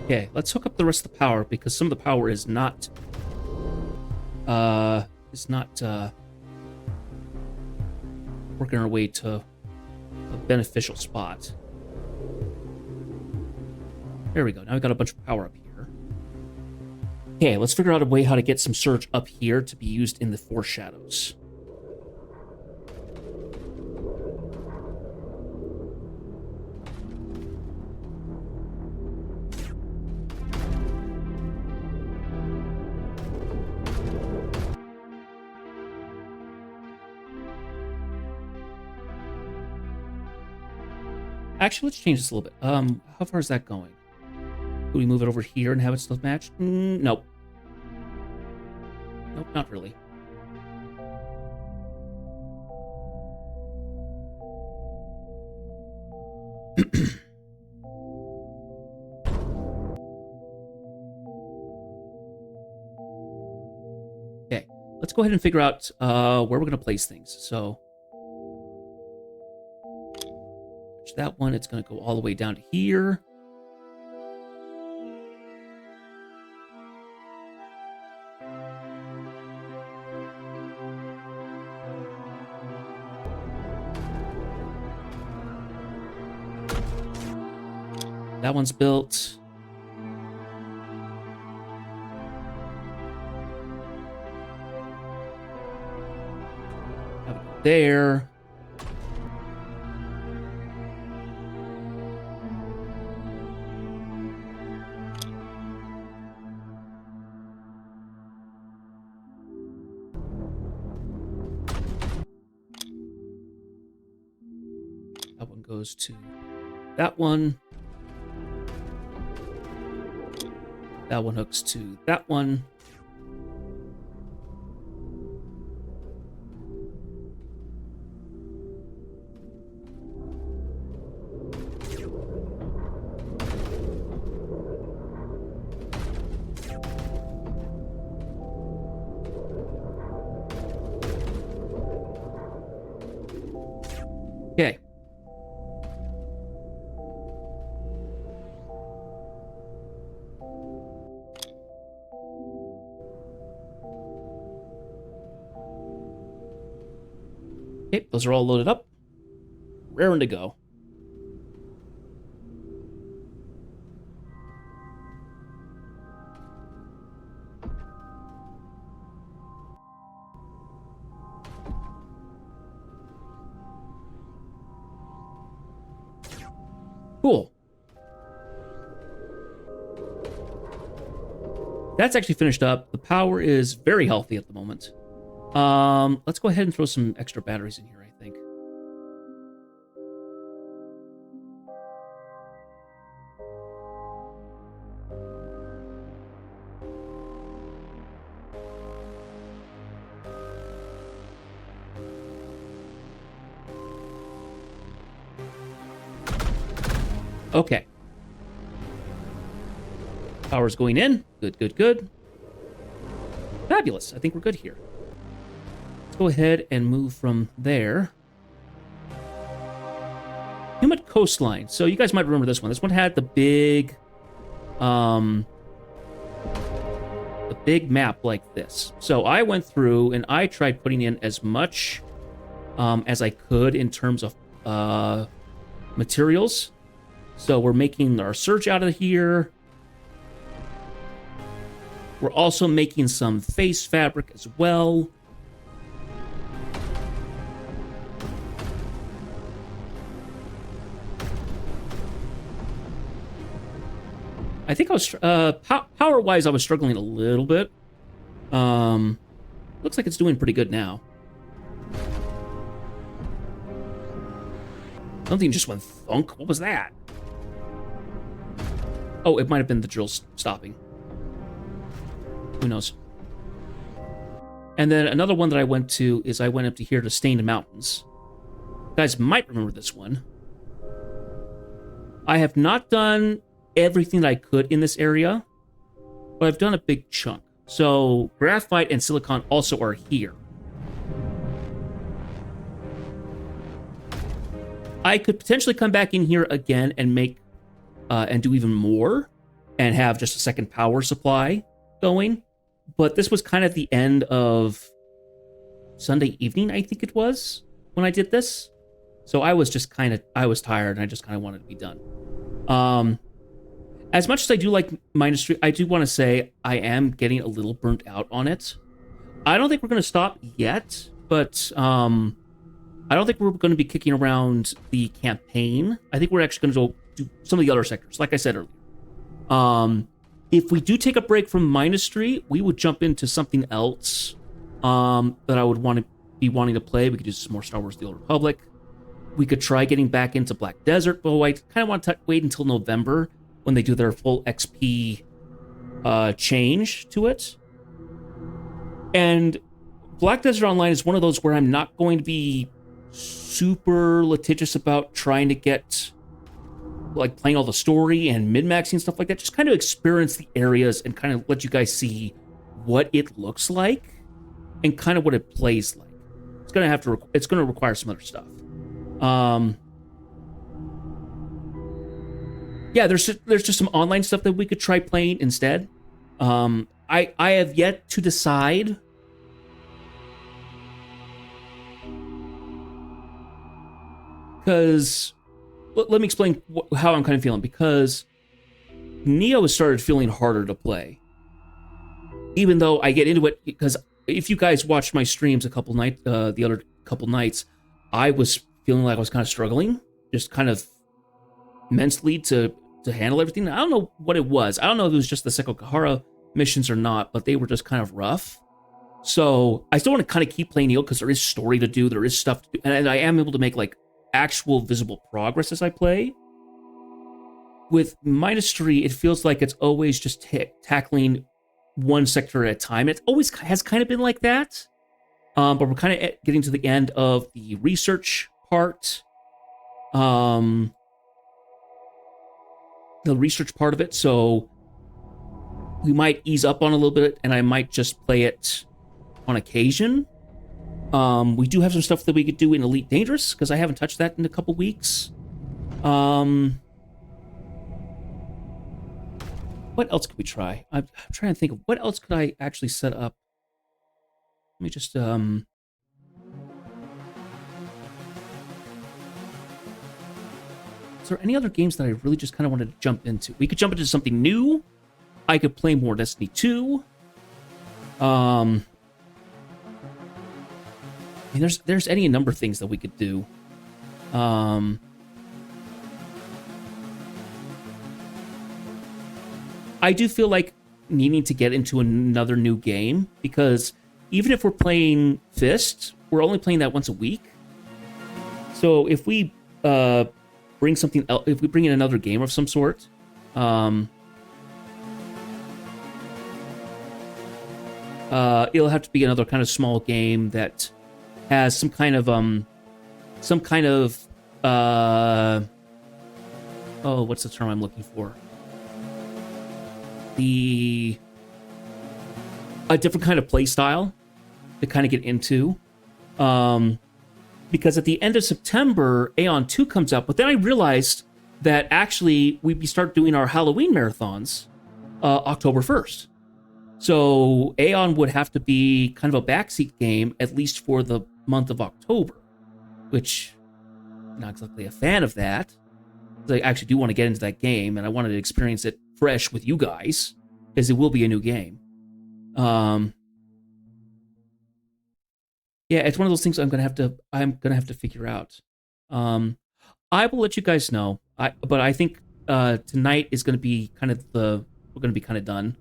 Okay, let's hook up the rest of the power because some of the power is not working our way to a beneficial spot. There we go. Now we got a bunch of power up here. Okay, let's figure out a way how to get some surge up here to be used in the foreshadows. Actually, let's change this a little bit. How far is that going? Could we move it over here and have it still match? Nope. Nope, not really. Okay, let's go ahead and figure out where we're going to place things. So... that one, it's going to go all the way down to here. That one's built. There. Goes to that one. That one hooks to that one. Okay. Okay, those are all loaded up. Raring to go. Cool. That's actually finished up. The power is very healthy at the moment. Let's go ahead and throw some extra batteries in here, I think. Okay. Power's going in. Good, good, good. Fabulous. I think we're good here. Let's go ahead and move from there. Humid coastline. So you guys might remember this one. This one had the big map like this. So I went through and I tried putting in as much as I could in terms of materials. So we're making our surge out of here. We're also making some face fabric as well. I think I was power-wise, I was struggling a little bit. Looks like it's doing pretty good now. Something just went thunk. What was that? Oh, it might have been the drill stopping. Who knows? And then another one that I went to is I went up to here to Stained Mountains. You guys might remember this one. I have not done everything that I could in this area, but I've done a big chunk. So graphite and silicon also are here. I could potentially come back in here again and make and do even more and have just a second power supply going. But this was kind of the end of Sunday evening, I think it was, when I did this. So I was just I was tired and I just kind of wanted to be done. As much as I do like Mindustry, I do want to say I am getting a little burnt out on it. I don't think we're going to stop yet, but I don't think we're going to be kicking around the campaign. I think we're actually going to go do some of the other sectors, like I said earlier. If we do take a break from Mindustry, we would jump into something else that I would be wanting to play. We could do some more Star Wars: The Old Republic. We could try getting back into Black Desert, but I kind of want to wait until November when they do their full XP change to it. And Black Desert Online is one of those where I'm not going to be super litigious about trying to get, like, playing all the story and min-maxing and stuff like that. Just kind of experience the areas and kind of let you guys see what it looks like and kind of what it plays like. It's going to require some other stuff. Yeah, there's just some online stuff that we could try playing instead. I have yet to decide because let me explain how I'm kind of feeling, because Neo has started feeling harder to play. Even though I get into it, because if you guys watched my streams the other couple nights, I was feeling like I was kind of struggling, just kind of mentally to handle everything. I don't know what it was. I don't know if it was just the Sekokahara missions or not, but they were just kind of rough. So I still want to kind of keep playing Neo because there is story to do, there is stuff to do, and I am able to make like actual visible progress as I play. with Mindustry, it feels like it's always just tackling one sector at a time. It always has kind of been like that. But we're kind of getting to the end of the research part. The research part of it, so we might ease up on a little bit, and I might just play it on occasion. We do have some stuff that we could do in Elite Dangerous, because I haven't touched that in a couple weeks. What else could we try? I'm trying to think of what else could I actually set up. Let me just, is there any other games that I really just kind of wanted to jump into? We could jump into something new. I could play more Destiny 2. I mean, there's any number of things that we could do. I do feel like needing to get into another new game, because even if we're playing Fist, we're only playing that once a week. So if we bring something else, if we bring in another game of some sort, it'll have to be another kind of small game that has some kind of oh, what's the term I'm looking for? A different kind of play style to kind of get into. Because at the end of September, Aeon 2 comes out, but then I realized that actually we start doing our Halloween marathons October 1st. So Aeon would have to be kind of a backseat game, at least for the month of October, which I'm not exactly a fan of that. I actually do want to get into that game, and I wanted to experience it fresh with you guys, because it will be a new game. Yeah, it's one of those things I'm gonna have to figure out. I will let you guys know. But I think tonight is gonna be kind of we're gonna be kind of done.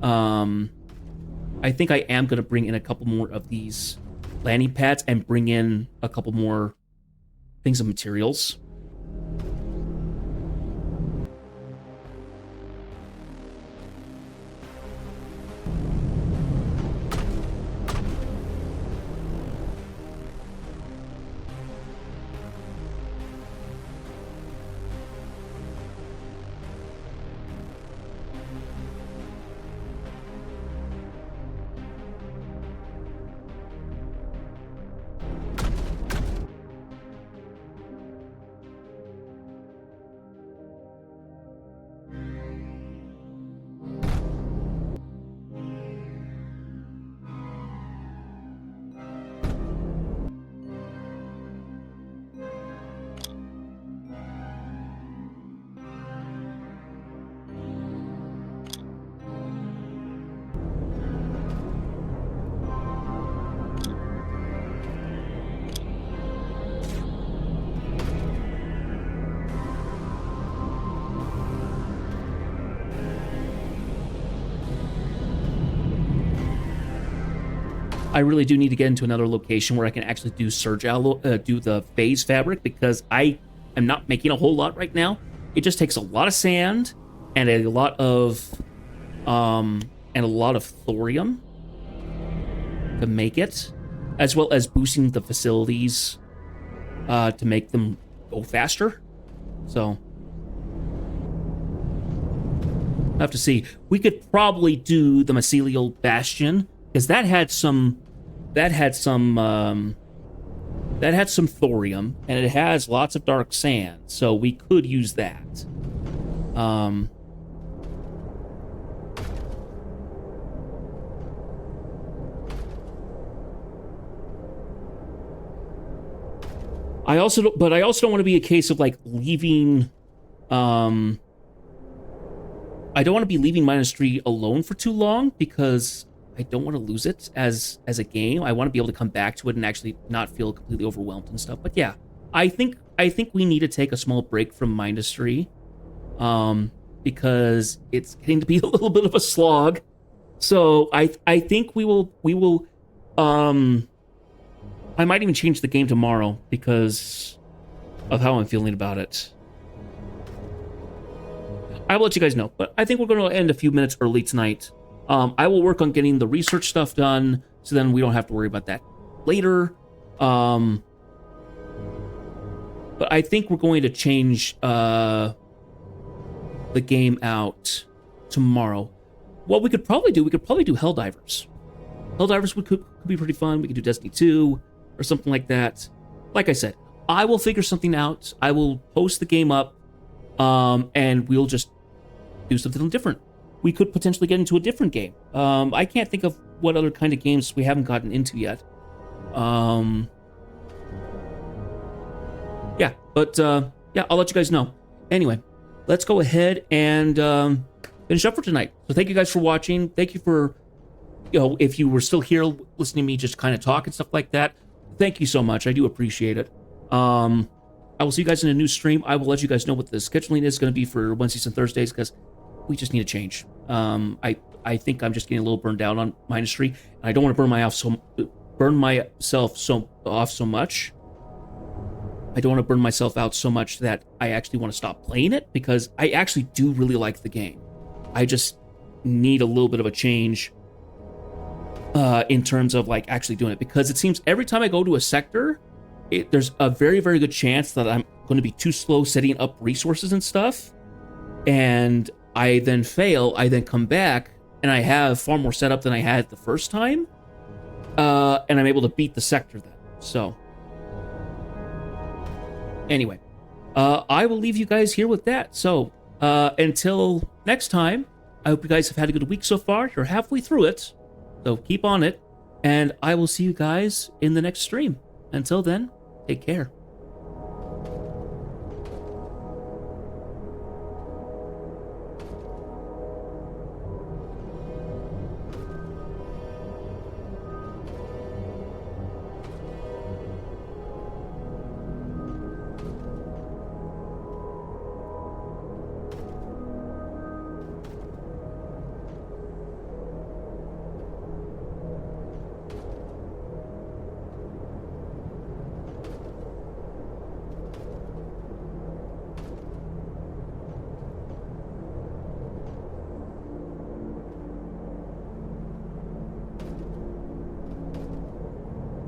I think I am gonna bring in a couple more of these landing pads and bring in a couple more things of materials. I really do need to get into another location where I can actually do do the phase fabric, because I am not making a whole lot right now. It just takes a lot of sand and a lot of thorium to make it, as well as boosting the facilities to make them go faster. So I have to see. We could probably do the mycelial bastion, because that had some thorium, and it has lots of dark sand, so we could use that. I also don't want to be a case of like leaving. I don't want to be leaving Mindustry alone for too long, because I don't want to lose it as a game. I want to be able to come back to it and actually not feel completely overwhelmed and stuff. But yeah, I think we need to take a small break from Mindustry, because it's getting to be a little bit of a slog. So I think we will I might even change the game tomorrow because of how I'm feeling about it. I will let you guys know. But I think we're going to end a few minutes early tonight. I will work on getting the research stuff done, so then we don't have to worry about that later. But I think we're going to change the game out tomorrow. What we could probably do Helldivers. Helldivers could be pretty fun. We could do Destiny 2 or something like that. Like I said, I will figure something out. I will post the game up, and we'll just do something different. We could potentially get into a different game. I can't think of what other kind of games we haven't gotten into yet. Yeah, but yeah, I'll let you guys know. Anyway, let's go ahead and finish up for tonight. So thank you guys for watching. Thank you for, if you were still here listening to me just kind of talk and stuff like that, thank you so much. I do appreciate it. I will see you guys in a new stream. I will let you guys know what the scheduling is going to be for Wednesdays and Thursdays, because we just need a change. I think I'm just getting a little burned down on Mindustry, and I don't want to burn myself off so much. I don't want to burn myself out so much that I actually want to stop playing it, because I actually do really like the game. I just need a little bit of a change in terms of like actually doing it, because it seems every time I go to a sector, there's a very, very good chance that I'm going to be too slow setting up resources and stuff, and I then fail. I then come back and I have far more setup than I had the first time, and I'm able to beat the sector then. So anyway, I will leave you guys here with that. So until next time, I hope you guys have had a good week so far. You're halfway through it, so keep on it, and I will see you guys in the next stream. Until then, take care.